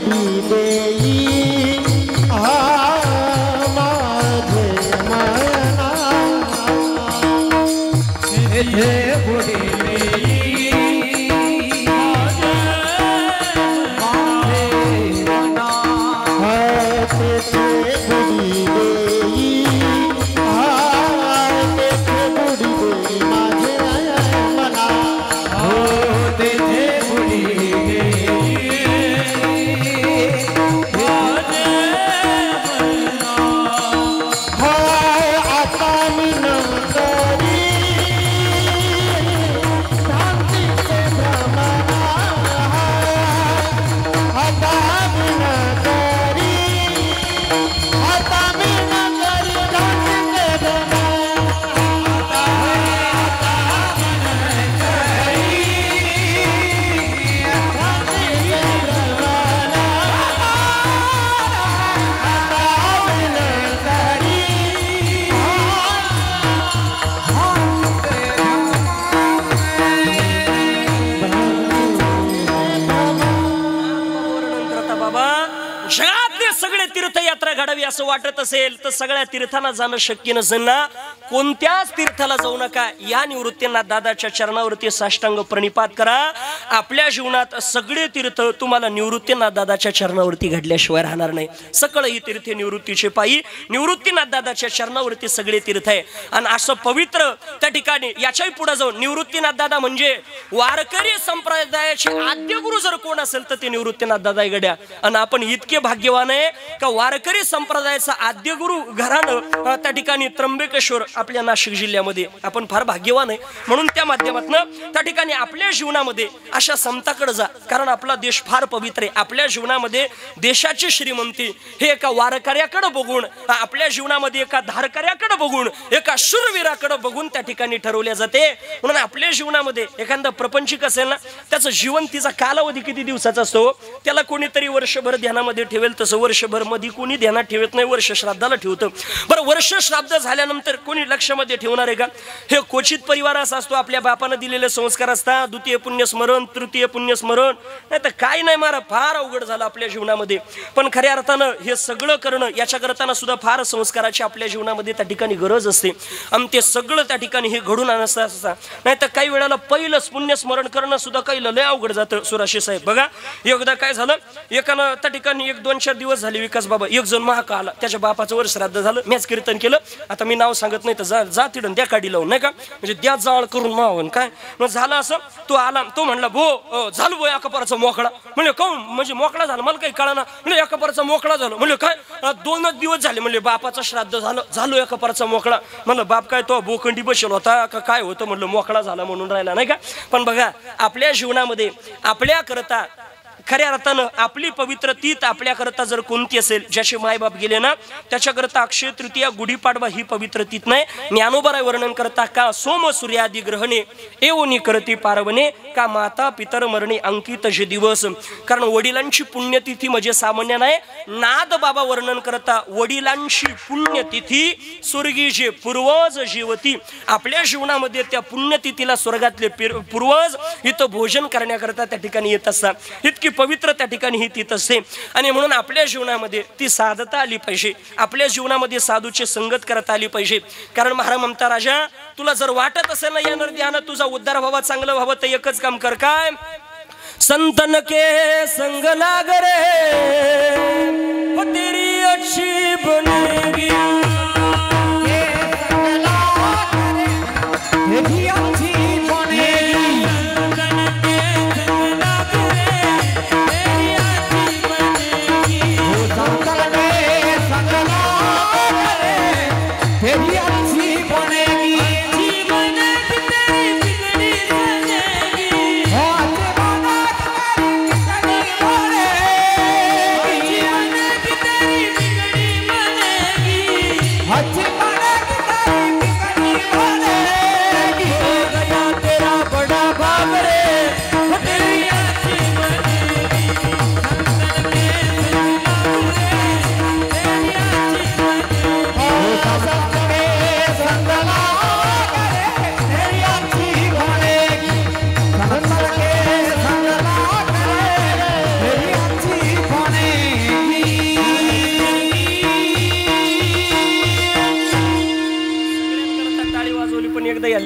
बुडी देई हा माझे मना तेथे बुडी देई माझे मना तेथे बुडी देई हा तेथे बुडी देई माझे मना हो तेथे बुडी देई माझे मना हाय आता मी नंतरी शांतीचे भ्रमणा आता मी नंतरी आता मी नंतरी शांतीचे वर्णन करता बाबा जगातले सगळे तीर्थयात्रा घडावी असं वाटत असेल तर सगळ्या तीर्थांना जाणं शक्य नसेल ना, कोणत्याच तीर्थाला जाऊ नका. या निवृत्तींना दादाच्या चरणावरती साष्टांग प्रणिपात करा. आपल्या जीवनात सगळे तीर्थ तुम्हाला निवृत्तींना दादाच्या चरणावरती घडल्याशिवाय राहणार नाही. सकळ ही तीर्थे निवृत्तीचे पायी, निवृत्तीनाथ दादाच्या चरणावरती सगळे तीर्थ आहे. आणि असं पवित्र त्या ठिकाणी याच्याही पुढे जाऊन निवृत्तीनाथ दादा म्हणजे वारकरी संप्रदायाचे आद्य गुरु जर कोण असेल तर ते निवृत्तीनाथ दादा गड्या. आणि आपण इतके भाग्यवान आहे का वारकरी संप्रदायाचा आद्य गुरु घराणं त्या ठिकाणी त्र्यंबकेश्वर आपल्या नाशिक जिल्ह्यामध्ये आपण फार भाग्यवान आहे. म्हणून त्या माध्यमातून त्या ठिकाणी आपल्या जीवनामध्ये अशा संतांकडे जा, कारण आपला देश फार पवित्र आहे. आपल्या जीवनामध्ये देशाची श्रीमंती हे एका वारकऱ्याकडे बघून, आपल्या जीवनामध्ये एका धारकऱ्याकडे बघून, एका शूरवीराकडे बघून त्या ठिकाणी ठरवल्या जाते. म्हणून आपल्या जीवनामध्ये एखादा प्रपंचिक असेल ना, त्याचं जीवन तिचा कालावधी किती दिवसाचा असतो, त्याला कोणीतरी वर्षभर ध्यानामध्ये ठेवेल, तसं वर्षभर मध्ये कोणी ध्यानात ठेवत नाही, वर्ष श्राद्धाला ठेवतं. बरं, वर्ष श्राद्ध झाल्यानंतर कोणी लक्षामध्ये ठेवणार आहे का? हे क्वचित परिवार असा असतो, आपल्या बापानं दिलेले संस्कार असतात, द्वितीय पुण्यस्मरण, तृतीय पुण्यस्मरण, नाही तर काय नाही मारा, फार अवघड झालं आपल्या जीवनामध्ये. पण खऱ्या अर्थानं हे सगळं करणं, याच्या करताना सुद्धा फार संस्काराची आपल्या जीवनामध्ये त्या ठिकाणी गरज असते. आणि ते सगळं त्या ठिकाणी हे घडून आणत असतात. नाही तर काही वेळेला पहिलंच पुण्यस्मरण करणं सुद्धा काही लय अवघड जातं. सुराशी साहेब बघा, एकदा काय झालं, एकानं त्या ठिकाणी 1-2-4 दिवस झाले, विकास बाबा एक जण महाका आला, त्याच्या बापाचं वर्ष श्राद्ध झालं, मॅच कीर्तन केलं. आता मी नाव सांगत नाही तर जा तिडून द्या काढी लावून, नाही का, म्हणजे द्या जाळ करून मावन काय. मग झालं असं, तो आला, तो म्हणला भो झालं भो एका पराचा मोकळा. म्हणजे काऊन, म्हणजे मोकळा झाला, मला काही कळना. म्हणजे एका पराचा मोकळा झालो. म्हणजे काय, 2च दिवस झाले, म्हणजे बापाचं श्राद्ध झालं एका पराचा मोकळा. म्हणलं बाप काय तो बोखंडी बसेल होता का काय होतं, म्हणलं मोकळा झाला म्हणून राहिला, नाही का. पण बघा, आपल्या जीवनामध्ये आपल्या करता खऱ्या अर्थानं आपली पवित्र तीत आपल्याकरता जर कोणती असेल, ज्याचे मायबाप गेले ना, त्याच्याकरता अक्षय तृतीया, गुढीपाडवा ही पवित्र तीत नाही. ज्ञानोबा वर्णन करता का सोम सूर्यादी ग्रहणे एवनी करती पारवणे का माता पितर मरणे अंकित जे दिवस. कारण वडिलांची पुण्यतिथी म्हणजे सामान्य नाही. नाद बाबा वर्णन करता वडिलांची पुण्यतिथी स्वर्गीय जे पूर्वज जीवती, आपल्या जीवनामध्ये त्या पुण्यतिथीला स्वर्गातले पूर्वज इथं भोजन करण्याकरता त्या ठिकाणी येत असतात. इतकी पवित्र त्या ठिकाणी ही तीत असते. आणि म्हणून आपल्या जीवनामध्ये ती साधता आली पाहिजे, आपल्या जीवनामध्ये साधूची संगत करता आली पाहिजे. कारण महाराज म्हणता, राजा तुला जर वाटत असेल ना येणार ध्यान तुझा उद्धार व्हावा, चांगलं व्हावं, तर एकच काम कर, काय, संतन के संग लाग रे वो तेरी अच्छी बनेगी.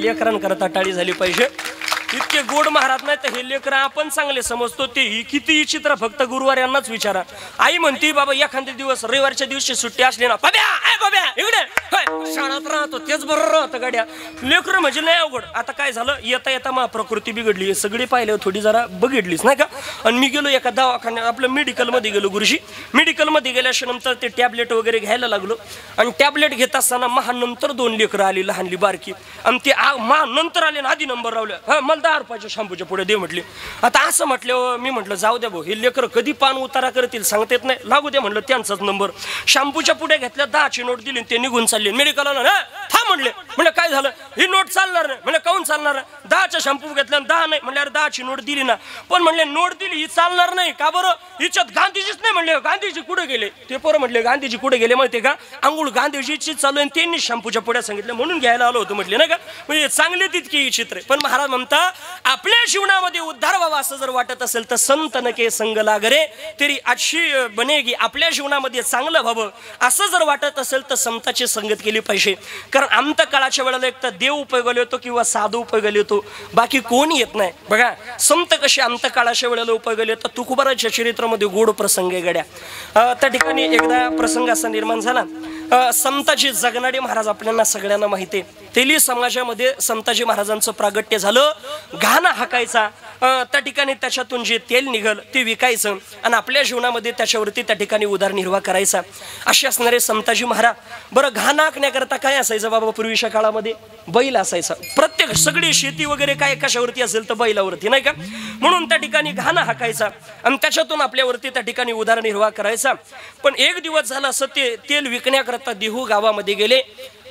लेकरांकरता टाळी झाली पाहिजे. इतके गोड महाराज नाही तर हे लेकर आपण चांगले समजतो. ते किती चित्र फक्त गुरुवार यांनाच विचारा. आई म्हणते बाबा एखाद्या दिवस रविवारच्या दिवशी सुट्टी असली ना, बाब्या बाब्या इकडे शाळेत राहतो तेच बरोबर राहतं गाड्या. लेकर म्हणजे नाही अवघड. आता काय झालं, येता येता मग प्रकृती बिघडली. सगळी पाहिलं थोडी जरा बघितलीच नाही का. आणि मी गेलो एका दवाखान्यात आपलं मेडिकलमध्ये गेलो गुरुजी. मेडिकलमध्ये गेल्याच्या नंतर ते टॅबलेट वगैरे घ्यायला लागलो. आणि टॅबलेट घेत असताना नंतर 2 लेकरं आली लहानली बारकी. आणि ते नंतर आले ना आधी नंबर लावले. 10 रुपयाच्या शॅम्पूच्या पुढे दे म्हटले. आता असं म्हटलं मी म्हटलं जाऊ द्या भाऊ, हे लेकर कधी पान उतारा करतील सांगता येत नाही, लागू द्या म्हटलं त्यांचाच नंबर. शॅम्पूच्या पुढे घेतल्या 10ची नोट दिली ते निघून चालले. मेडिकलला थांब म्हटले. म्हणजे काय झालं, ही नोट चालणार नाही. म्हणजे काऊन चालणार, 10चा शॅम्पू घेतला 10 नाही म्हणले. अरे 10ची नोट दिली ना, पण म्हणले नोट दिली ही चालणार नाही का बरं, हिच्यात गांधीजीच नाही म्हणले. गांधीजी कुठे गेले ते पोरं म्हटले. गांधीजी कुठे गेले माहिती का, अंघोळ गांधीजीची चालू आहे त्यांनी शॅम्पूच्या पुढे सांगितलं म्हणून घ्यायला आलो होतो म्हटले नाही का. म्हणजे चांगले तितकी ही चित्र. पण महाराज म्हणता आपल्या जीवनामध्ये उद्धार व्हावा असं जर वाटत असेल तर संत नके संग लागरे तरी अच्छी बनेगी. आपल्या जीवनामध्ये चांगलं व्हावं असं जर वाटत असेल तर संताची संगत केली पाहिजे. कारण अंत काळाच्या वेळेला एक तर देव उपयोगाला येतो किंवा साधू उपयोगाला येतो, बाकी कोण येत नाही. बघा संत कसे अंत काळाच्या वेळेला उपयोगाला येतात. तुकोबाराच्या चरित्रामध्ये गोड प्रसंग आहे गड्या. त्या ठिकाणी एकदा प्रसंग असा निर्माण झाला. संताजी जगनाडे महाराज आपल्याला सगळ्यांना माहिती आहे. तेली समाजामध्ये संताजी महाराजांचं प्रागट्य झालं. घाण हाकायचा, त्या ठिकाणी त्याच्यातून जे तेल निघल ते विकायचं आणि आपल्या जीवनामध्ये त्याच्यावरती त्या ठिकाणी उदरनिर्वाह करायचा. असे असणारे संताजी महाराज. बरं घाण हाकण्याकरता काय असायचं बाबा पूर्वीच्या काळामध्ये, बैल असायचा. प्रत्येक सगळी शेती वगैरे काय कशावरती असेल तर बैलावरती नाही का. म्हणून त्या ठिकाणी घाण हाकायचा आणि त्याच्यातून आपल्यावरती त्या ठिकाणी उदरनिर्वाह करायचा. पण एक दिवस झाला असं ते तेल विकण्याकरता देहू गावामध्ये गेले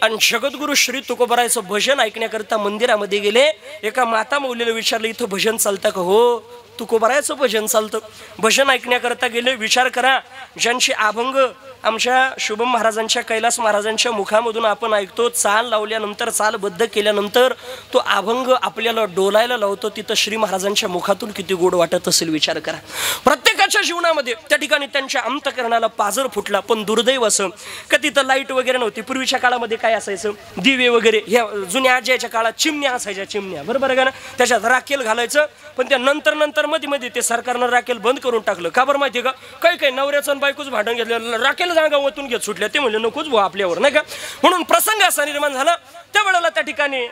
आणि जगद्गुरु श्री तुकोबारायचं भजन ऐकण्याकरता मंदिरामध्ये गेले. एका माता मौलीला विचारलं इथं भजन चालतं का. हो तुकोबारायचं भजन चालतं. भजन ऐकण्याकरता गेले. विचार करा, ज्यांचे अभंग आमच्या शुभम महाराजांच्या कैलास महाराजांच्या मुखामधून आपण ऐकतो, चाल लावल्यानंतर चालबद्ध केल्यानंतर तो अभंग आपल्याला डोलायला लावतो, तिथं श्री महाराजांच्या मुखातून किती गोड वाटत असेल विचार करा. प्रत्येकाच्या जीवनामध्ये त्या ठिकाणी त्यांच्या अंतकरणाला पाझर फुटला. पण दुर्दैव असं का तिथं लाईट वगैरे नव्हती. पूर्वीच्या काळामध्ये काय असायचं, दिवे वगैरे, ह्या जुन्या आजीच्या काळात चिमण्या असायच्या. चिमण्या बरोबर आहे का ना, त्याच्यात राखेल घालायचं. पण त्या नंतर मध्ये ते सरकारनं राखेल बंद करून टाकलं. का बरं माहितीये का, काही नवऱ्याचं आणि बायकोच भांडण घेतलं, राखेल जागा ओतून घेत सुटल्या. ते म्हणले नकोच भाऊ आपल्यावर नाही का. म्हणून प्रसंग असा निर्माण झाला. त्यावेळेला त्या ठिकाणी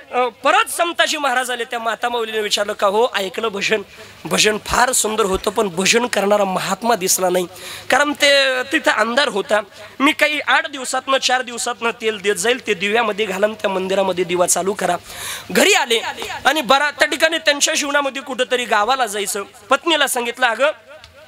परत संताजी महाराज आले. त्या माता माऊलीने विचारलं का हो ऐकलं भजन, भजन फार सुंदर होतं पण भजन करणारा महात्मा दिसला नाही. कारण ते तिथं अंधार होता. मी काही 8 दिवसातनं 4 दिवसातनं तेल देत जाईल, ते दिव्यामध्ये घालून त्या मंदिरामध्ये दिवा चालू करा. घरी आले आणि त्या ठिकाणी त्यांच्या जीवनामध्ये कुठंतरी गावाला जायचं. पत्नीला सांगितलं अगं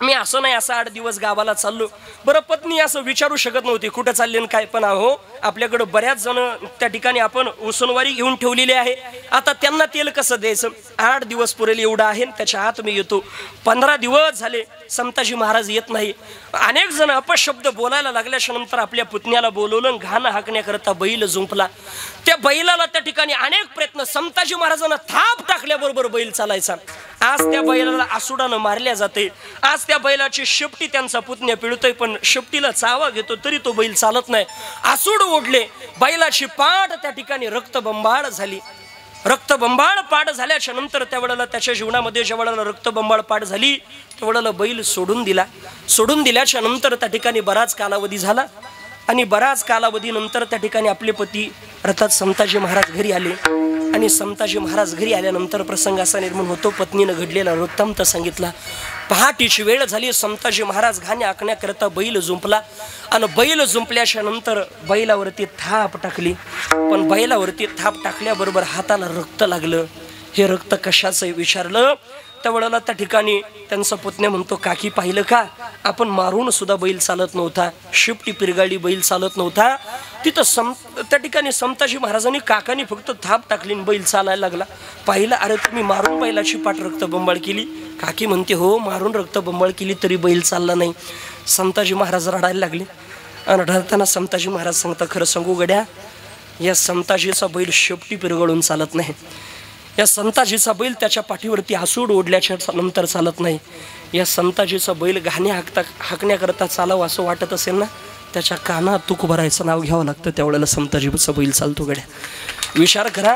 मी असं नाही असं 8 दिवस गावाला चाललो. बरं पत्नी असं विचारू शकत नव्हती कुठं चालले आणि काय. पण अहो आपल्याकडं बऱ्याच जण त्या ठिकाणी आपण उसनवारी घेऊन ठेवलेली आहे. आता त्यांना तेल कसं द्यायचं, 8 दिवस पुरेल एवढं आहे, त्याच्या आत मी येतो. 15 दिवस झाले संताजी महाराज येत नाही. अनेक जण अपशब्द बोलायला लागल्याच्या नंतर आपल्या पुतण्याला बोलवलं. घाण हाकण्याकरता बैल जुंपला. त्या बैलाला त्या ठिकाणी अनेक प्रयत्न, संताजी महाराजांना थाप टाकल्याबरोबर बैल चालायचा. आज त्या बैलाला आसुडानं मारल्या जाते. आज त्या बैलाची शेपटी त्यांचा पुतण्या पिळतोय, पण शेपटीला चावा घेतो तरी तो बैल चालत नाही. आसूड ओढले, बैलाची पाठ त्या ठिकाणी रक्तबंबाळ झाली. रक्तबंबाळ पाठ झाल्याच्या नंतर त्यावेळेला त्याच्या जीवनामध्ये ज्या वेळेला रक्तबंबाळ पाठ झाली त्यावेळेला बैल सोडून दिला. सोडून दिल्याच्या नंतर त्या ठिकाणी बराच कालावधी झाला आणि बराच कालावधीनंतर त्या ठिकाणी आपले पती अर्थात संताजी महाराज घरी आले. आणि संताजी महाराज घरी आल्यानंतर प्रसंग असा निर्माण होतो. पत्नीनं घडलेला वृत्तांत सांगितला. पहाटेची वेळ झाली. संताजी महाराज घाण हाकण्याकरता बैल जुंपला आणि बैल जुंपल्याच्या नंतर बैलावरती थाप टाकली. पण बैलावरती थाप टाकल्याबरोबर हाताला रक्त लागलं. हे रक्त कशाचं विचारलं त्यावेळेला त्या ठिकाणी त्यांचा पुतण्या म्हणतो काकी पाहिलं का, आपण मारून सुद्धा बैल चालत नव्हता, शेपटी पिरगाडी बैल चालत नव्हता. तिथं त्या ठिकाणी संताजी महाराजांनी काकानी फक्त थाप टाकली बैल चालायला लागला. पाहिलं अरे तुम्ही मारून बैलाची पाठ रक्तबंबाळ केली. काकी म्हणते हो मारून रक्तबंबाळ केली तरी बैल चालला नाही. संताजी महाराज रडायला लागले आणि रडताना संताजी महाराज सांगता खरं सांगू गड्या, या संताजीचा बैल शेपटी पिरगळून चालत नाही. या संताजीचा बैल त्याच्या पाठीवरती आसूड ओढल्याच्या नंतर चालत नाही. या संताजीचा बैल घाणे हाकण्याकरता चालावं असं वाटत असेल ना, त्याच्या कानात तुकोबारायचं नाव घ्यावं लागतं. त्यावेळेला संताजीचा बैल चालतो गड्या. विचार करा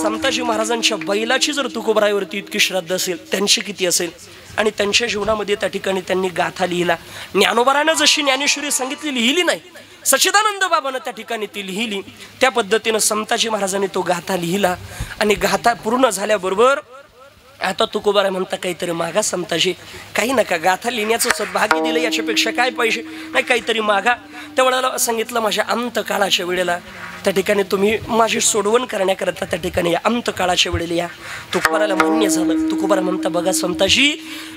समताजी महाराजांच्या बैलाची जर तुकोबरायावरती इतकी श्रद्धा असेल, त्यांची किती असेल? आणि त्यांच्या जीवनामध्ये त्या ठिकाणी त्यांनी गाथा लिहिला. ज्ञानोबारानं जशी ज्ञानेश्वरी सांगितली लिहिली नाही, सच्चिदानंद बाबानं त्या ठिकाणी ती लिहिली. त्या पद्धतीनं समताजी महाराजांनी तो गाथा लिहिला. आणि गाथा पूर्ण झाल्याबरोबर आता तुकोबाराय म्हणता काहीतरी मागा समताजी, काही नका, गाथा लिहिण्याचं सद्भाग्य दिलं याच्यापेक्षा काय पाहिजे, नाही काहीतरी मागा. त्यावेळेला सांगितलं माझ्या अंतकाळाच्या वेळेला त्या ठिकाणी तुम्ही माझी सोडवण करण्याकरता त्या ठिकाणी या अंतकाळाच्या वेळेला या. तुकोबाराला मान्य झालं. तुकोबारा म्हणता बघा समताजी,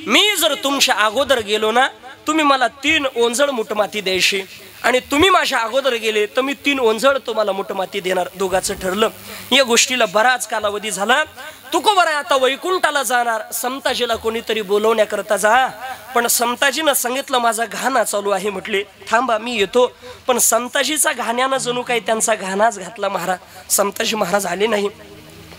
मी जर तुमच्या अगोदर गेलो ना, तुम्ही मला 3 ओंजळ मुठमाती द्यायची, आणि तुम्ही माझ्या अगोदर गेले तर मी 3 ओंजळ तुम्हाला मुठमाती देणार. दोघाचं ठरलं. या गोष्टीला बराच कालावधी झाला. तुकोबाराय आता वैकुंठाला जाणार. समताजीला कोणीतरी बोलवण्याकरता जा. पण समताजीनं सांगितलं माझा घाणा चालू आहे. म्हटले थांबा मी येतो. पण समताजीचा घाण्यानं जणू काही त्यांचा घाणाच घातला महाराज. समताजी महाराज आले नाही.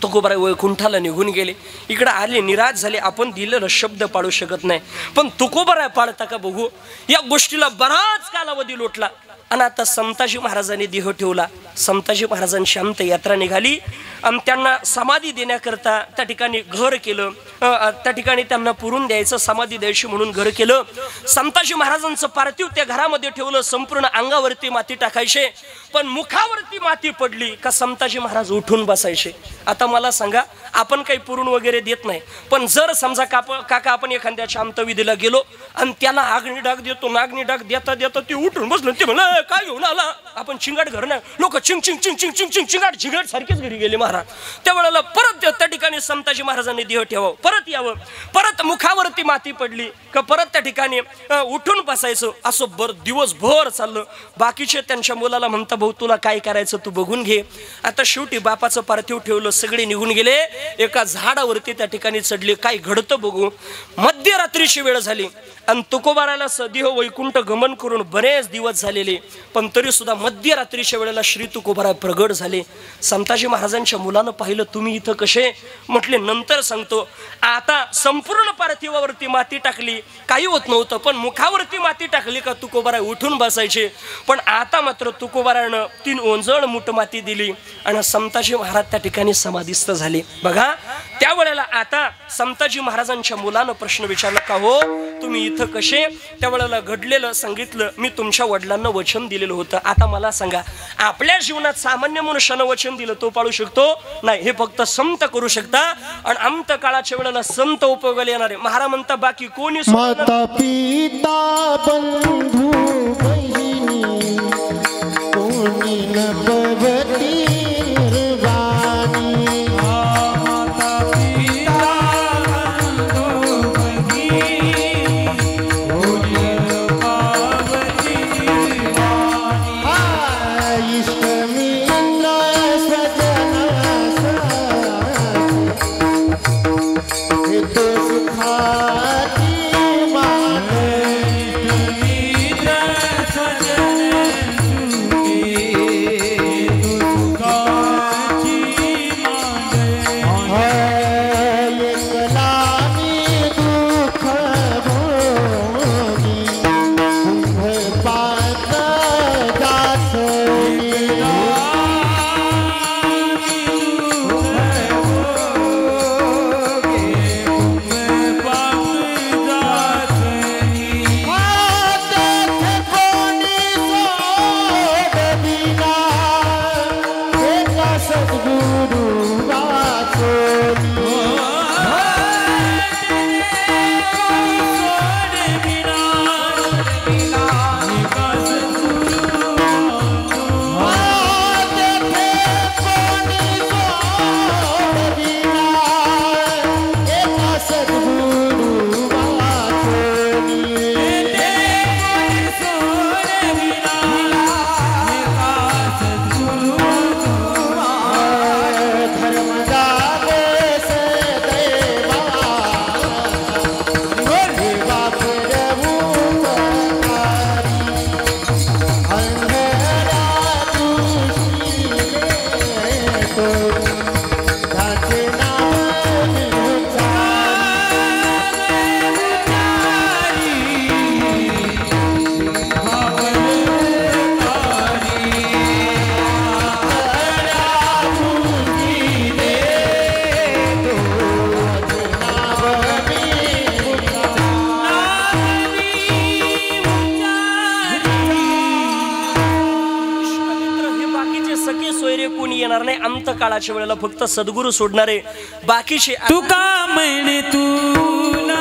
तुकोबाराय वैकुंठाला निघून गेले. इकडे आले, निराश झाले. आपण दिलेला शब्द पाळू शकत नाही, पण तुकोबाराय पाळता का बघू. या गोष्टीला बराच कालावधी लोटला. आणि आता समताजी महाराजांनी देह ठेवला. समताजी महाराजांची अंत्ययात्रा निघाली आणि त्यांना समाधी देण्याकरता त्या ठिकाणी घर केलं. त्या ठिकाणी त्यांना पुरून द्यायचं, समाधी द्यायची म्हणून घर केलं. समताजी महाराजांचं पार्थिव त्या घरामध्ये ठेवलं. संपूर्ण अंगावरती माती टाकायचे, पण मुखावरती माती पडली का समताजी महाराज उठून बसायचे. आता मला सांगा, आपण काही पुरून वगैरे देत नाही, पण जर समजा काका आपण एखाद्याच्या अंत्यविधीला गेलो आणि त्याला आग्नी डाग देतो, नागनी डाग देता देता ते उठून बसलं, ते म्हणलं काय घेऊन आला. आपण चिंगाट घर नाही, लोक चिंग चिंग चिंग चिंग चिंग चिंग चिंगाट झिंगाट सारखेच घरी गेले महाराज. त्यावेळेला परत त्या ठिकाणी समताजी महाराजांनी देह ठेवावं, परत यावं. परत मुखावरती माती पडली का परत त्या ठिकाणी उठून बसायचं. असं दिवसभर चाललं. बाकीचे त्यांच्या मुलाला म्हणता भाऊ तुला काय करायचं तू बघून घे. आता शेवटी बापाचं पार्थिव ठेवलं, सगळे निघून गेले. एका झाडावरती त्या ठिकाणी चढले, काय घडतं बघू. मध्यरात्रीची वेळ झाली आणि तुकोबाराला सदेह वैकुंठ गमन करून बरेच दिवस झालेले, पण तरी सुद्धा मध्यरात्रीच्या वेळेला श्री तुकोबाराय प्रगट झाले. समताजी महाराजांच्या मुलानं पाहिलं, तुम्ही इथं कसे? म्हटले नंतर सांगतो. आता संपूर्ण पार्थिवावरती माती टाकली, काही होत नव्हतं, पण मुखावरती माती टाकली का तुकोबाराय उठून बसायचे. पण आता मात्र तुकोबारायनं 3 ओंजळ मुठ माती दिली आणि समताजी महाराज त्या ठिकाणी समाधिस्थ झाले. बघा त्यावेळेला आता समताजी महाराजांच्या मुलानं प्रश्न विचारला, का हो तुम्ही इथं कसे? त्यावेळेला घडलेलं सांगितलं, मी तुमच्या वडिलांना वचन दिलेलं होतं. आता मला सांगा, आपल्या जीवनात सामान्य मनुष्यानं वचन दिलं तो पाळू शकतो? नाही, हे फक्त संत करू शकता. आणि अंत काळाच्या वेळेला संत उपयोगाला येणारे. महाराज म्हणता बाकी कोणी माता पिता बंधू बहिणी कोणी न भवती येणार नाही. अंत काळाच्या वेळेला फक्त सद्गुरू सोडणारे, बाकीचे तुका म्हणे तुला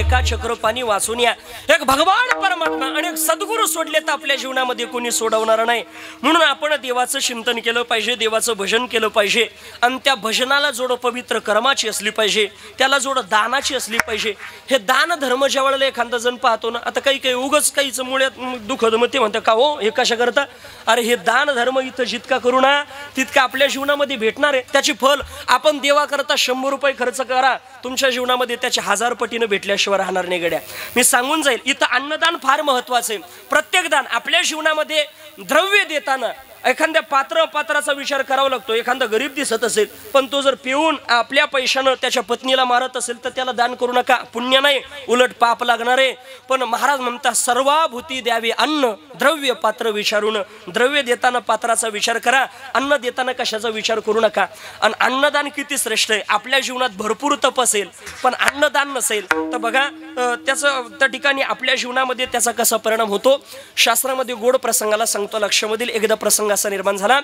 एका चक्रपाणी वाचून या. एक भगवान परमात्मा आणि एक सद्गुरू सोडले तर आपल्या जीवनामध्ये कोणी सोडवणार नाही. म्हणून आपण देवाचं चिंतन केलं पाहिजे, देवाचं भजन केलं पाहिजे आणि त्या भजनाला जोड पवित्र कर्माची असली पाहिजे, त्याला जोड दानाची असली पाहिजे. हे दान धर्म ज्या वेळेला एखादा जण पाहतो ना, आता काही काही उगच काहीच मुळ्यात दुखत मग ते म्हणतात का हो हे कशा करता, अरे हे दान धर्म इथं जितका करू ना तितका आपल्या जीवनामध्ये भेटणार आहे. त्याची फल आपण देवाकरता 100 रुपये खर्च करा, तुमच्या जीवनामध्ये त्याच्या 1000 पटीनं भेटल्याशिवाय राहणार नाही गड्या. मी सांगून जाईल, इथं अन्नदान फार महत्वाचं आहे. प्रत्येक दान आपल्या जीवनामध्ये द्रव्य देताना एखाद्या पात्राचा विचार करावा लागतो. एखादा गरीब दिसत असेल पण तो जर पिऊन आपल्या पैशानं त्याच्या पत्नीला मारत असेल तर त्याला दान करू नका, पुण्य नाही उलट पाप लागणार आहे. पण महाराज म्हणतात सर्वाभूती द्यावी अन्न द्रव्य पात्र विचारून. द्रव्य देताना पात्राचा विचार करा, अन्न देताना कशाचा विचार करू नका. आणि अन्नदान किती श्रेष्ठ आहे. आपल्या जीवनात भरपूर तप असेल पण अन्नदान नसेल तर बघा त्याचं त्या ठिकाणी आपल्या जीवनामध्ये त्याचा कसा परिणाम होतो. शास्त्रामध्ये गोड प्रसंगाला सांगतो लक्षामधील एकदा प्रसंग असा निर्माण झाला.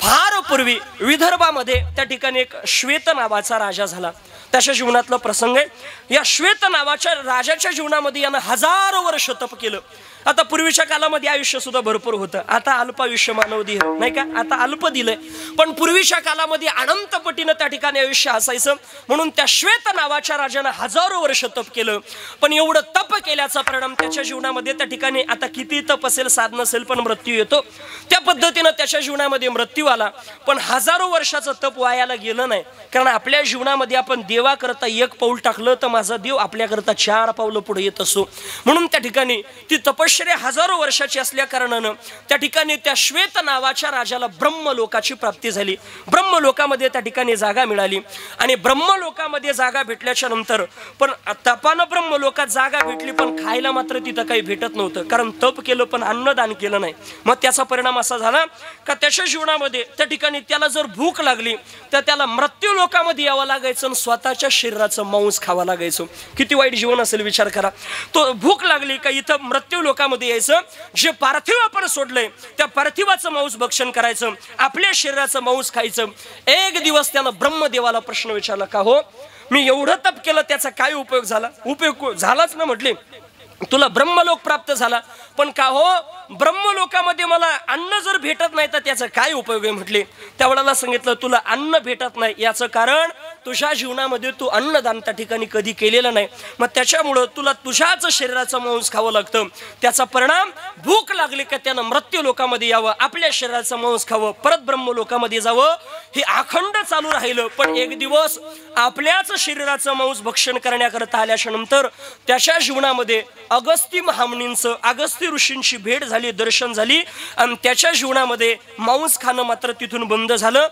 फार पूर्वी विदर्भामध्ये त्या ठिकाणी एक श्वेत नावाचा राजा झाला. त्याच्या जीवनातला प्रसंग आहे. या श्वेत नावाच्या राजाच्या जीवनामध्ये यानं 1000 वर्ष तप केलं. आता पूर्वीच्या कालामध्ये आयुष्य सुद्धा भरपूर होतं, आता अल्पायुष्य मानव देह नाही का, आता अल्प दिलंय. पण पूर्वीच्या कालामध्ये अनंत पटीनं त्या ठिकाणी आयुष्य असायचं. म्हणून त्या श्वेत नावाच्या राजानं 1000 वर्ष तप केलं. पण एवढं तप केल्याचा परिणाम त्याच्या जीवनामध्ये त्या ठिकाणी आता किती तप असेल साधन असेल पण मृत्यू येतो. त्या पद्धतीनं त्याच्या जीवनामध्ये मृत्यू आला. पण 1000 वर्षाचं तप वायाला गेलं नाही. कारण आपल्या जीवनामध्ये आपण देवाकरता 1 पाऊल टाकलं तर माझा देव आपल्याकरता 4 पावलं पुढे येत असतो. म्हणून त्या ठिकाणी ती तपश्चर्या 1000 वर्षाची असल्या कारणानं त्या ठिकाणी त्या श्वेत नावाच्या राजाला ब्रह्मलोकाची प्राप्ती झाली. ब्रह्मलोकामध्ये त्या ठिकाणी जागा मिळाली. आणि ब्रह्मलोकामध्ये जागा भेटल्याच्या नंतर पण तपानं ब्रह्मलोकात जागा भेटली पण खायला मात्र तिथं काही भेटत नव्हतं. कारण तप केलं पण अन्नदान केलं नाही. मग त्याचा परिणाम असा झाला का त्याच्या जीवनामध्ये त्या ठिकाणी त्याला जर भूक लागली तर त्याला मृत्यू लोकामध्ये यावं लागायचं आणि स्वतःच्या शरीराचं मांस खावं लागायचं. किती वाईट जीवन असेल विचार करा. तो भूक लागली का इथं मृत्यू लोकामध्ये यायचं, जे पार्थिव आपण सोडलंय त्या पार्थिवाचं मांस भक्षण करायचं, आपल्या शरीराचं मांस खायचं. एक दिवस त्यानं ब्रह्मदेवाला प्रश्न विचारला का हो मी एवढं तप केलं त्याचा काय उपयोग झाला. उपयोग झालाच ना म्हटले, तुला ब्रह्मलोक प्राप्त झाला पण का हो ब्रह्मलोकामध्ये मला अन्न जर भेटत नाही तर त्याचा काय उपयोग आहे म्हटले. त्यावेळेला सांगितलं तुला अन्न भेटत नाही याचं कारण तुझ्या जीवनामध्ये तू अन्नदान त्या ठिकाणी कधी केलेलं नाही. मग त्याच्यामुळं तुला तुझ्याच शरीराचं मांस खावं लागतं. त्याचा परिणाम भूक लागली का त्यानं मृत्यू लोकामध्ये यावं, आपल्या शरीराचं मांस खावं, परत ब्रह्मलोकामध्ये जावं. हे अखंड चालू राहिलं. पण एक दिवस आपल्याच शरीराचं मांस भक्षण करण्याकरता आल्याच्या नंतर त्याच्या जीवनामध्ये अगस्ती महामुनींचं अगस्ती अगस्ती ऋषींची भेट झाली, दर्शन झाली आणि त्याच्या जीवनामध्ये मांस खाणं मात्र तिथून बंद झालं.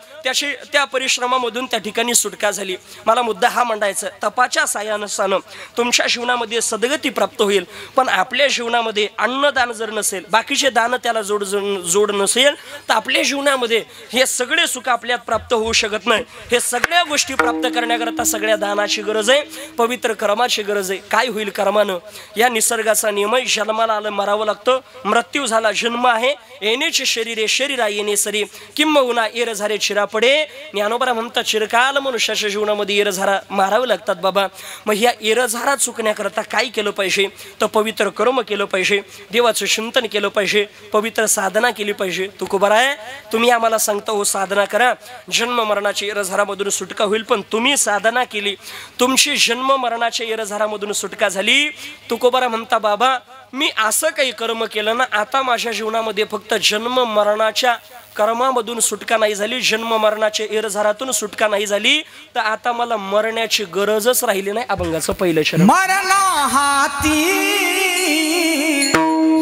त्या परिश्रमामधून त्या ठिकाणी सुटका झाली. मला मुद्दा हा मांडायचा, तपाच्या साह्यानं तुमच्या जीवनामध्ये सद्गती प्राप्त होईल. पण आपल्या जीवनामध्ये अन्नदान जर नसेल, बाकीचे दान त्याला जोड नसेल, तर आपल्या जीवनामध्ये हे सगळे सुख आपल्यात प्राप्त होऊ शकत नाही. हे सगळ्या गोष्टी प्राप्त करण्याकरता सगळ्या दानाची गरज आहे, पवित्र कर्माची गरज आहे. काय होईल कर्मानं? या निसर्गाचा नियम आहे, जन्माला आलं मरावं लागतं, मृत्यू झाला जन्म आहे, येण्याचे शरीरे शरीरा येणे सरी, किंबहुना येरझारे चिरा पडे. ज्ञानोबा म्हणतात चिरकाल मनुष्याच्या जीवनामध्ये येरझारा मारावे लागतात बाबा. मग या येरझारा चुकण्याकरता काय केलं पाहिजे? तर पवित्र कर्म केलं पाहिजे, देवाचं चिंतन केलं पाहिजे, पवित्र साधना केली पाहिजे. तुकोबा आहे, तुम्ही आम्हाला सांगता हो साधना करा, जन्म मरणाच्या येरझारामधून सुटका होईल. पण तुम्ही साधना केली, तुमची जन्म मरणाच्या येरझारामधून सुटका झाली. तुकोबा म्हणता बाबा मी असं काही कर्म केलं ना, आता माझ्या जीवनामध्ये फक्त जन्म मरणाच्या कर्मामधून सुटका नाही झाली, जन्म मरणाच्या येरझारातून सुटका नाही झाली, तर आता मला मरण्याची गरजच राहिली नाही. अभंगाचं पहिलं शरण. मरणा हाती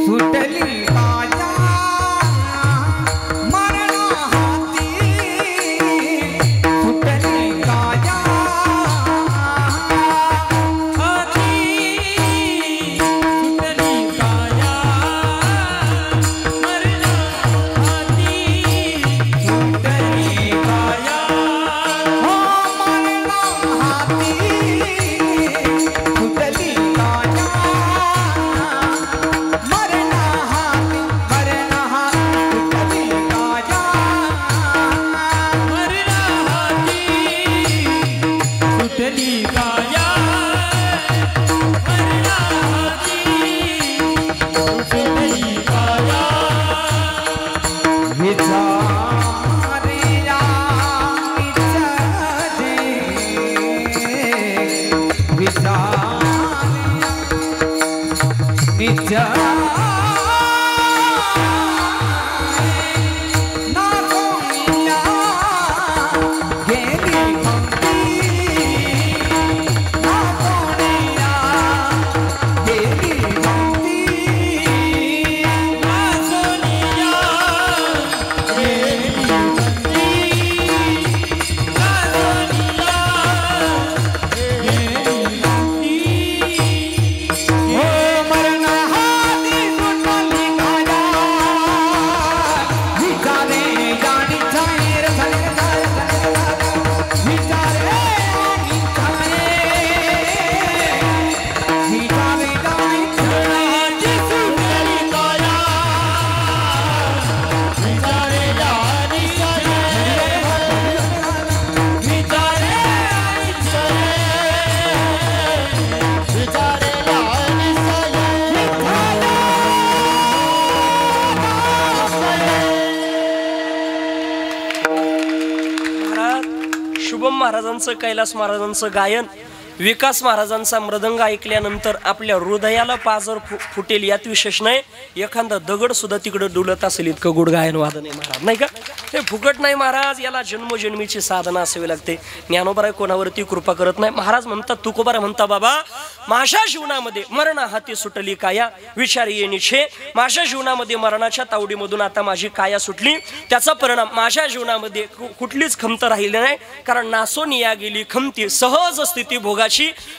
सुटली काया, मरणा हाती सुटली काया, हाती सुटली काया, मरणा हाती सुटली काया, हो मरणा हाती सुटली काया, मरणा हाती सुटली काया, मरणा हाती सुटली काया, मरणा हाती सुटली काया. विचारिया विचारिया ना कोणीला गेली भक्ती, ना कोणीला गेली भक्ती, ना कोणीला गेली भक्ती, ना कोणीला गेली भक्ती. हो मरणा हाती सुटली काया, विचारे जाणी छायर झाले, विचारे आणि छाये, विचारे जाणी छायाची सुटली काया, विचारे जाणी छाये, विचारे आणि महाराज शुभम महाराजांचं, कैलास महाराजांचं गायन, विकास महाराजांचा मृदंग ऐकल्यानंतर आपल्या हृदयाला पाजर फुटेल यात विशेष नाही. एखादा दगड सुद्धा तिकडं डुलत असेल इतकं गोड गायन वादन आहे महाराज, नाही का? हे फुकट नाही महाराज, याला जन्मोजन्मीची साधना असावी लागते. ज्ञानोबा कोणावरती कृपा करत नाही. महाराज म्हणतात, तुकोबा म्हणता बाबा माझ्या जीवनामध्ये मरणा हाती सुटली काया, विचार येणीचे. माझ्या जीवनामध्ये मरणाच्या तावडीमधून आता माझी काया सुटली, त्याचा परिणाम माझ्या जीवनामध्ये कुठलीच खंत राहिली नाही. कारण नासोनिया गेली खंती सहज स्थिती भोगाची.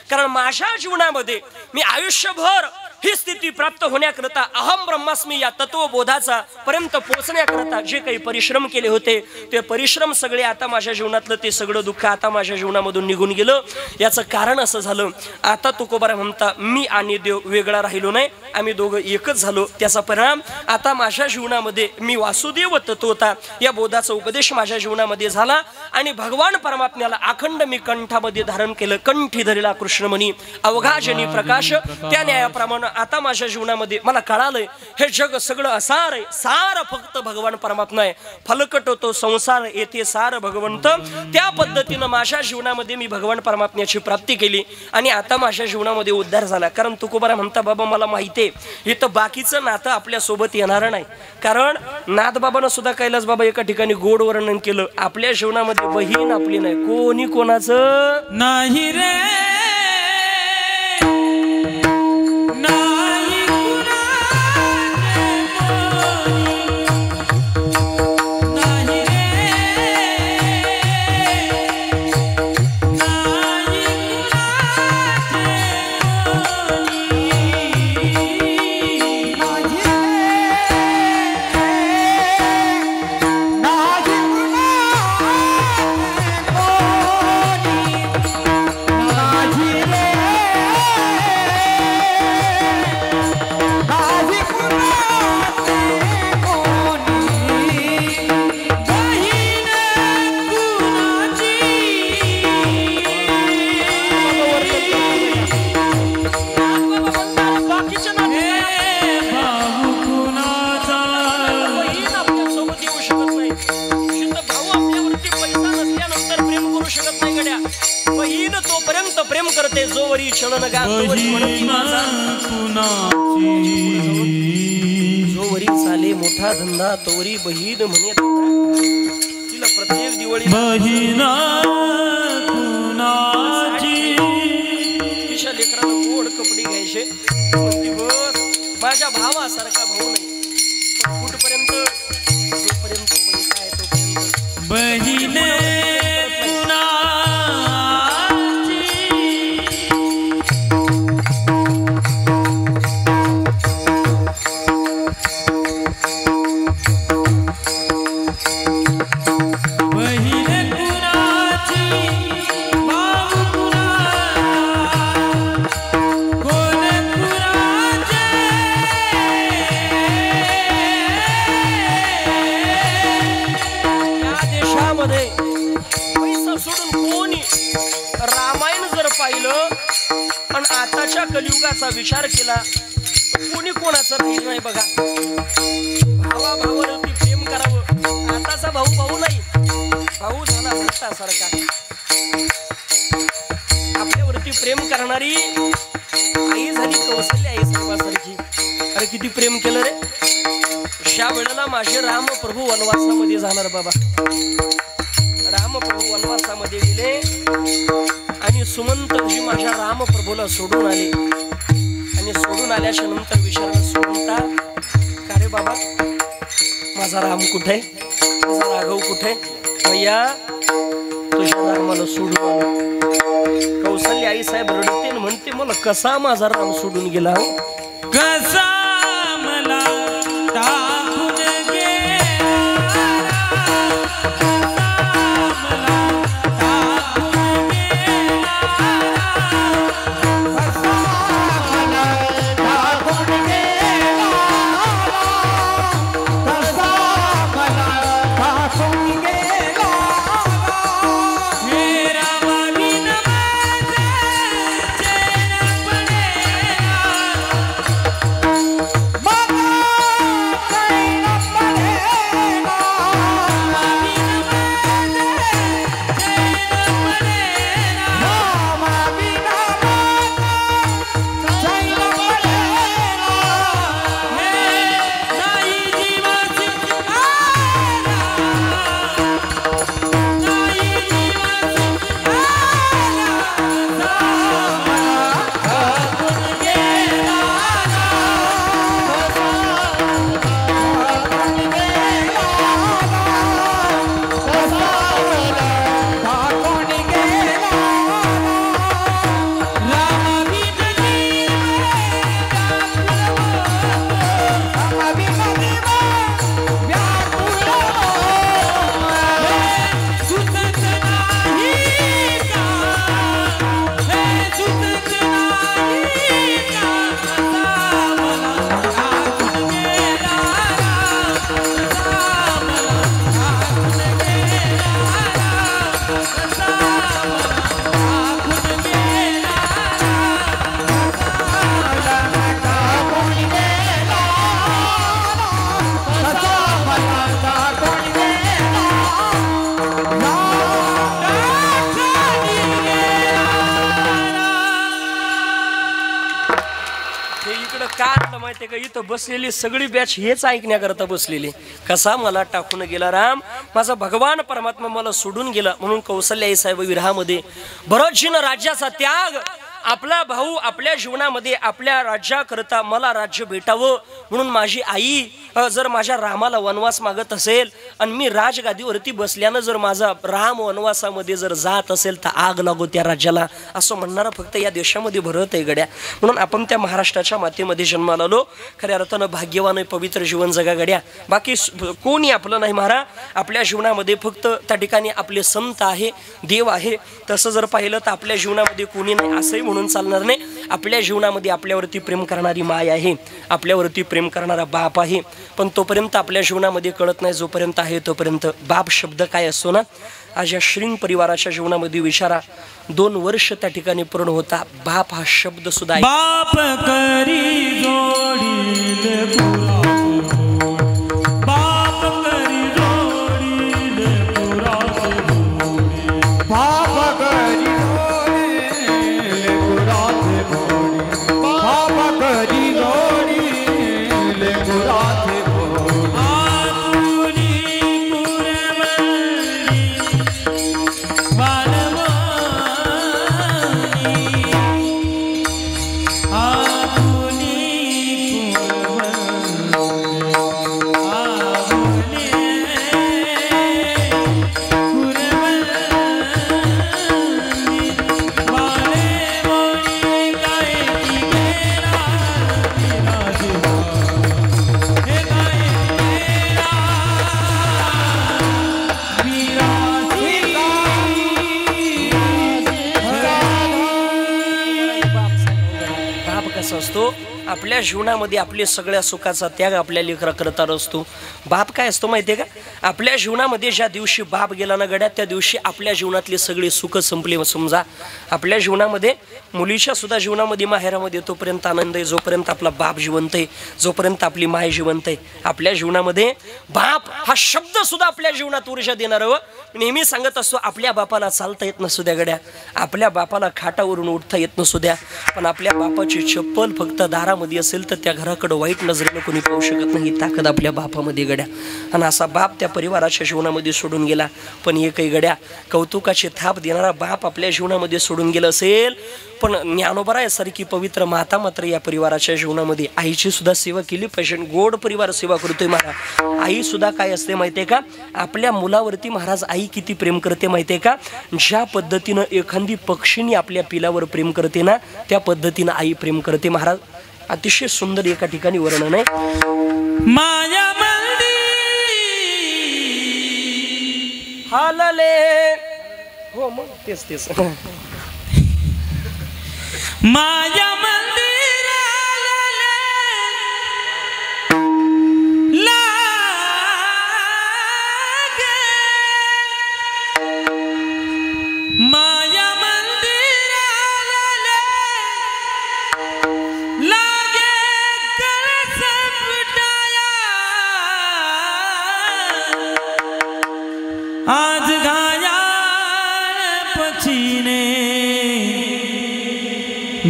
कारण माझ्या जीवनामध्ये मी आयुष्यभर ही स्थिती प्राप्त होण्याकरता अहम ब्रह्मास्मी या तत्वबोधाचा पर्यंत पोहोचण्याकरता जे काही परिश्रम केले होते, ते परिश्रम सगळे आता माझ्या जीवनातलं ते सगळं दुःख आता माझ्या जीवनामधून निघून गेलं. याचं कारण असं झालं, आता तुकोबा म्हणता मी आणि देव वेगळा राहिलो नाही, आम्ही दोघं एकच झालो. त्याचा परिणाम आता माझ्या जीवनामध्ये मी वासुदेव तत्वता या बोधाचा उपदेश माझ्या जीवनामध्ये झाला आणि भगवान परमात्म्याला अखंड मी कंठामध्ये धारण केलं. कंठी धरला कृष्णमणी अवघाजनी प्रकाश. त्या न्यायाप्रमाणे आता माझ्या जीवनामध्ये मला कळालंय हे जग सगळं असार आहे, सार फक्त भगवान परमात्मा आहे. फलकट तो संसार येथे सार भगवंत. त्या पद्धतीनं माझ्या जीवनामध्ये मी भगवान परमात्म्याची प्राप्ती केली आणि आता माझ्या जीवनामध्ये उद्धार झाला. कारण तुकोबा म्हणता बाबा मला माहिती आहे इथं बाकीचं नातं आपल्या सोबत येणार नाही. कारण नाथबाबांना सुद्धा कैलास बाबा एका ठिकाणी गोड वर्णन केलं, आपल्या जीवनामध्ये बहीण आपली नाही, कोणी कोणाचं नाही रे, नाही कुणाचं जोपर्यंत प्रेम करते जोवरी चलन गा तोवरी म्हणती माझा जोवरी चाले मोठा धंदा तोवरी बहीण म्हणे तिला प्रत्येक दिवाळी बहिणा कुणाची तिच्या लेकराला गोड कपडे घ्यायचे म्हणती बस माझ्या भावासारखा भाऊ नाही कुठपर्यंत जोपर्यंत पैसा आहे तोपर्यंत बहिणे आताच्या कलियुगाचा विचार केला कोणी कोणाचं राहील नाही बघा भावा भावावरती प्रेम करावं आताचा भाऊ भाऊ नाही भाऊ झाला भक्तासारखा आपल्यावरती प्रेम करणारी आई झाली कौशल्य आई सर्वासारखी अरे किती प्रेम केलं रे ज्या वेळेला माझे राम प्रभू वनवासामध्ये जाणार बाबा राम प्रभू वनवासामध्ये गेले आणि सुमंतजी माझ्या राम प्रभूला सोडून आले आणि सोडून आल्याच्या नंतर विचारलं सुमंता का रे बाबा माझा राम कुठे माझा राघव कुठे भैया तुझ्या रामाला सोडून आलो कौशल्य आई साहेब रडते म्हणते मला कसा माझा राम सोडून गेला हो कसा मला इथं बसलेली सगळी बॅच हेच ऐकण्याकरता बसलेली कसा मला टाकून गेला राम माझा भगवान परमात्मा मला सोडून गेला म्हणून कौशल्य आई साहेब विरहामध्ये भरतजीनं राज्याचा त्याग आपला भाऊ आपल्या जीवनामध्ये आपल्या राज्याकरता मला राज्य भेटावं म्हणून माझी आई जर माझ्या रामाला वनवास मागत असेल आणि मी राजगादीवरती बसल्यानं जर माझा राम वनवासामध्ये जर जात असेल तर आग लागो त्या राज्याला असं म्हणणारा फक्त या देशामध्ये भरत आहे गड्या म्हणून आपण त्या महाराष्ट्राच्या मातेमध्ये जन्माला आलो खऱ्या अर्थानं भाग्यवान आहे पवित्र जीवन जगा गड्या बाकी कोणी आपलं नाही महारा आपल्या जीवनामध्ये फक्त त्या ठिकाणी आपले संत आहे देव आहे तसं जर पाहिलं तर आपल्या जीवनामध्ये कोणी नाही असंही म्हणून चालणार नाही आपल्या जीवनामध्ये आपल्यावरती प्रेम करणारी माय आहे आपल्यावरती प्रेम करणारा बाप आहे पण तोपर्यंत आपल्या जीवनामध्ये कळत नाही जोपर्यंत आहे तोपर्यंत बाप शब्द काय असतो ना आज या श्रींग परिवाराच्या जीवनामध्ये विचारा 2 वर्ष त्या ठिकाणी पूर्ण होता बाप हा शब्द सुद्धा बाप करी जोडील बाप करी जोडील बाप करी असा असतो, आपल्या जीवनामध्ये आपल्या सगळ्या सुखाचा त्याग आपल्या लेकरा करता असतो. बाप काय असतो माहितीये का? आपल्या जीवनामध्ये ज्या दिवशी बाप गेला ना गड्या, त्या दिवशी आपल्या जीवनातले सगळे सुख संपले. समजा आपल्या जीवनामध्ये, मुलीच्या सुद्धा जीवनामध्ये, माहेरामध्ये तोपर्यंत आनंद आहे जोपर्यंत आपला बाप जिवंत आहे, जोपर्यंत आपली माय जिवंत आहे. आपल्या जीवनामध्ये बाप हा शब्द सुद्धा आपल्या जीवनात ऊर्जा देणार. नेहमी सांगत असतो, आपल्या बापाला चालता येत नसू द्या गड्या, आपल्या बापाला खाटावरून उठता येत नसू द्या, पण आपल्या बापाची चप्पल फक्त दारामध्ये असेल तर त्या घराकडे वाईट नजरेनं कोणी पाहू शकत नाही. ताकद आपल्या बापामध्ये गड्या. आणि असा बाप त्या परिवाराच्या जीवनामध्ये सोडून गेला. पण हे काही गड्या कौतुकाची थाप देणारा बाप आपल्या जीवनामध्ये सोडून गेला असेल, पण ज्ञानोबरायासारखी पवित्र माता मात्र या परिवाराच्या जीवनामध्ये आईची सुद्धा सेवा केली पाहिजे. गोड परिवार सेवा करतोय महाराज. आई सुद्धा काय असते माहितीये का? आपल्या मुलावरती महाराज आई किती प्रेम करते माहितीये का? ज्या पद्धतीनं एखादी पक्षीने आपल्या पिलावर प्रेम करते ना, त्या पद्धतीनं आई प्रेम करते महाराज. अतिशय सुंदर एका ठिकाणी वर्णन आहे. माया मंदिर हालले, हो मग तेच माया मंदिर लागे, माया मंदिर लागे कलश फुटाया, आज गाया पछीने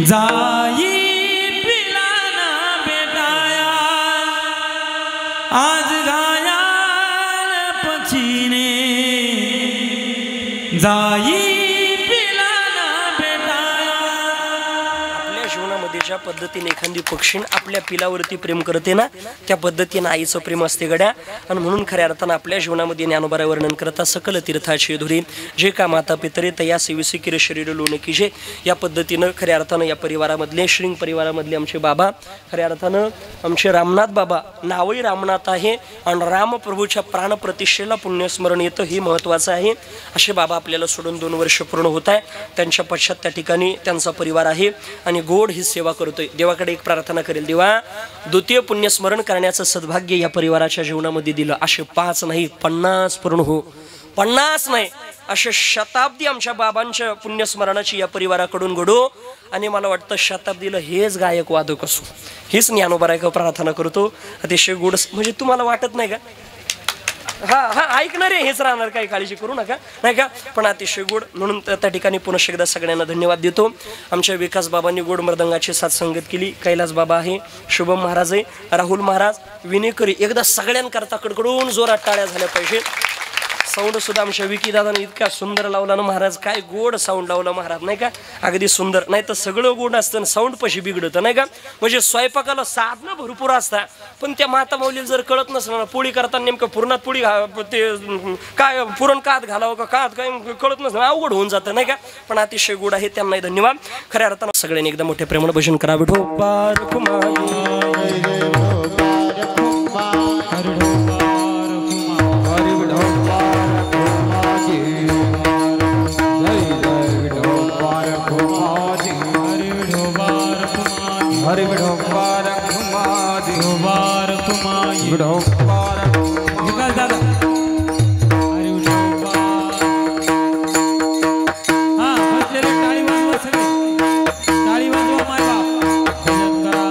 जाई पिलाना बेटाया, आज गाया पछीने जाई पिलाना बेटाया. आपल्या जीवनामध्ये ज्या पद्धतीने एखादी पक्षी आपल्या पिलावरती प्रेम करते ना, त्या पद्धतीने आईचं प्रेम असते गड्या. आणि म्हणून खऱ्या अर्थानं आपल्या जीवनामध्ये ज्ञानोबा वर्णन करता, सकल तीर्थाची धुरी जे का माता पितरे तया सेविसिकीर शरीर लोण की जे. या पद्धतीनं खऱ्या अर्थानं या परिवारामधले, श्रींग परिवारामधले आमचे बाबा, खऱ्या अर्थानं आमचे रामनाथ बाबा, नावही रामनाथ आहे आणि रामप्रभूच्या प्राणप्रतिष्ठेला पुण्यस्मरण येतं, हे महत्त्वाचं आहे. असे बाबा आपल्याला सोडून 2 वर्ष पूर्ण होत आहे. त्यांच्या पश्चात त्या ठिकाणी त्यांचा परिवार आहे आणि गोड ही सेवा करतोय. देवाकडे एक प्रार्थना करेल, देवा द्वितीय पुण्यस्मरण करण्याचं सद्भाग्य या परिवाराच्या जीवनामध्ये दिलं. असे 5 नाही 50 पूर्ण हो, 50 नाही असे शताब्दी आमच्या बाबांच्या पुण्यस्मरणाची या परिवाराकडून घडो. आणि मला वाटतं शताब्दीला हेच गायक वादक असो, हीच ज्ञानोबा प्रार्थना करतो. अतिशय गोड, म्हणजे तुम्हाला वाटत नाही का? हा ऐकणार आहे, हेच राहणार, काही काळजी करू नका, नाही का? पण अतिशय गोड. म्हणून त्या ठिकाणी पुन्हा एकदा सगळ्यांना धन्यवाद देतो. आमच्या विकास बाबांनी गोड मृदंगाची साथ संगत केली. कैलास बाबा आहे, शुभम महाराज आहे, राहुल महाराज, विनेकरी. एकदा सगळ्यांकरता कडकडून जोरात टाळ्या झाल्या पाहिजे. साऊंड सुद्धा आमच्या विकी दादाने इतका सुंदर लावला ना महाराज, काय गोड साऊंड लावला महाराज, नाही का? अगदी सुंदर. नाही तर सगळं गोड असतं, साऊंड पशी बिघडतं, नाही का? म्हणजे स्वयंपाकाला साधनं भरपूर असतात, पण त्या माता माऊलीला जर कळत नसलं ना, पोळी करताना नेमकं पुरणात पोळी ते काय पुरण कात घालावं का कात काय कळत नसलं, अवघड होऊन जातं, नाही का? पण अतिशय गोड आहे, त्यांनाही धन्यवाद. खऱ्या अर्थानं सगळ्यांनी एकदा मोठ्या प्रेमानं भजन करा. विठो हरि विठोबार कुमारी विठोबार कुमारी विठोबार विकास दादा हरि विठोबा. हां बसलेले टाळी वाजवा, सगळे टाळी वाजवा माय बाप, भजन करा.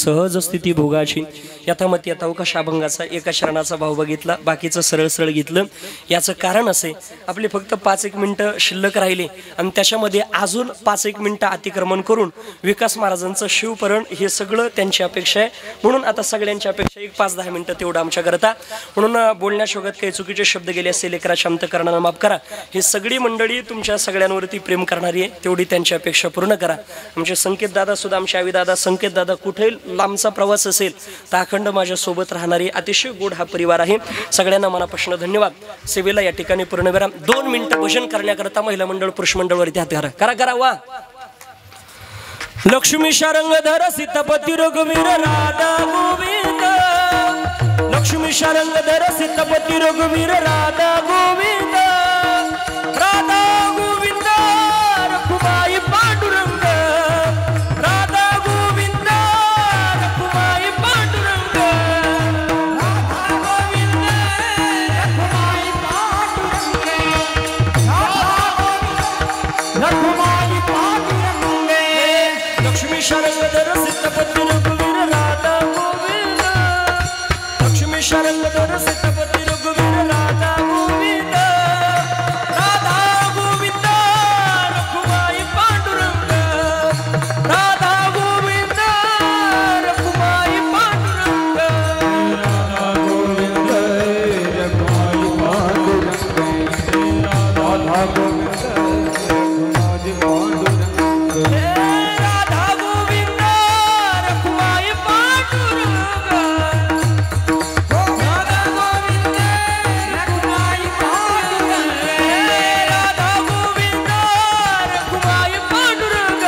सहज स्थिती भोगाची यथामती यथावकाश अभंगाचा एका शरणाचा भाव बघितला, बाकीचं सरळ सरळ घेतलं. याचं कारण असे, आपले फक्त 5-1 मिनिटं शिल्लक राहिले आणि त्याच्यामध्ये अजून 5-1 मिनिटं अतिक्रमण करून विकास महाराजांचं शिवपरण हे सगळं त्यांची अपेक्षा आहे. म्हणून आता सगळ्यांची अपेक्षा 5-10 मिनिटं तेवढं आमच्या करता. म्हणून बोलण्याशोगत काही चुकीचे शब्द गेले असेल लेकरा शांत करणारा माफ करा. ही सगळी मंडळी तुमच्या सगळ्यांवरती प्रेम करणारी आहे, तेवढी त्यांची अपेक्षा पूर्ण करा. आमचे संकेत दादा सुद्धा, आमचे आवी दादा, संकेत दादा, कुठेही लांबचा प्रवास असेल तर अखंड माझ्या सोबत राहणारी अतिशय गोड हा परिवार आहे. सगळ्यांना मनापासून धन्यवाद. सेवेला या ठिकाणी पूर्णविराम. 2 मिनिटं भजन करण्याकरता महिला मंडळ पुरुष मंडळवरती हात करा करा करा. वा लक्ष्मी शारंगधर सीतापती रघुवीर राधा गोविंद. लक्ष्मी शारंगधर सीतापती रघुवीर राधा गोविंद. राधा गोविंद रखुमाई पांडुरंग. राधा गोविंद रखुमाई पांडुरंग. राधा गोविंद रखुमाई पांडुरंग. रखुमाई पांडुरंग. लक्ष्मी शारंगधर सीतापती रघुवीर राधा गोविंद. लक्ष्मी शारंगधर सीतापती रघुवीर राधा गोविंद. राधा गोविंद रखुमाई पांडुरंग. राधा गोविंद रखुमाई पांडुरंग. राधा गोविंद रखुमाई पांडुरंग. राधा गोविंद रखुमाई पांडुरंग. राधा गोविंद रखुमाई पांडुरंग. राधा गोविंद रखुमाई पांडुरंग. राधा गोविंद रखुमाई पांडुरंग.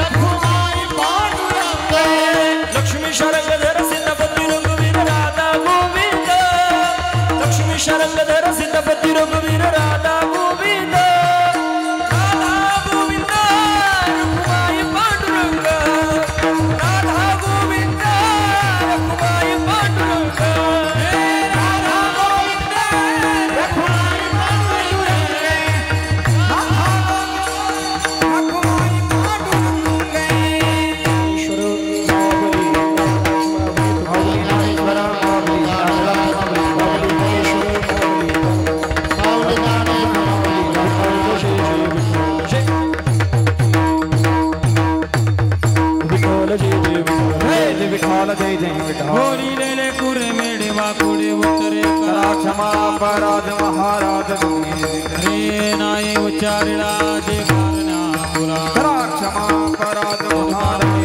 रखुमाई पांडुरंग. लक्ष्मी शारंगधर सीतापती रघुवीर राधा गोविंद. लक्ष्मी शारंगधर सीतापती रघुवीर राधा गोविंद. राधा गोविंद रखुमाई पांडुरंग. राधा गोविंद रखुमाई पांडुरंग. राधा गोविंद रखुमाई होरी लेले कुरे मेडे वाकुडे उत्तरे करा क्षमा अपराध महाराज रे नाये उच्चारिला जे कारना पुरा करा क्षमा अपराध महाराज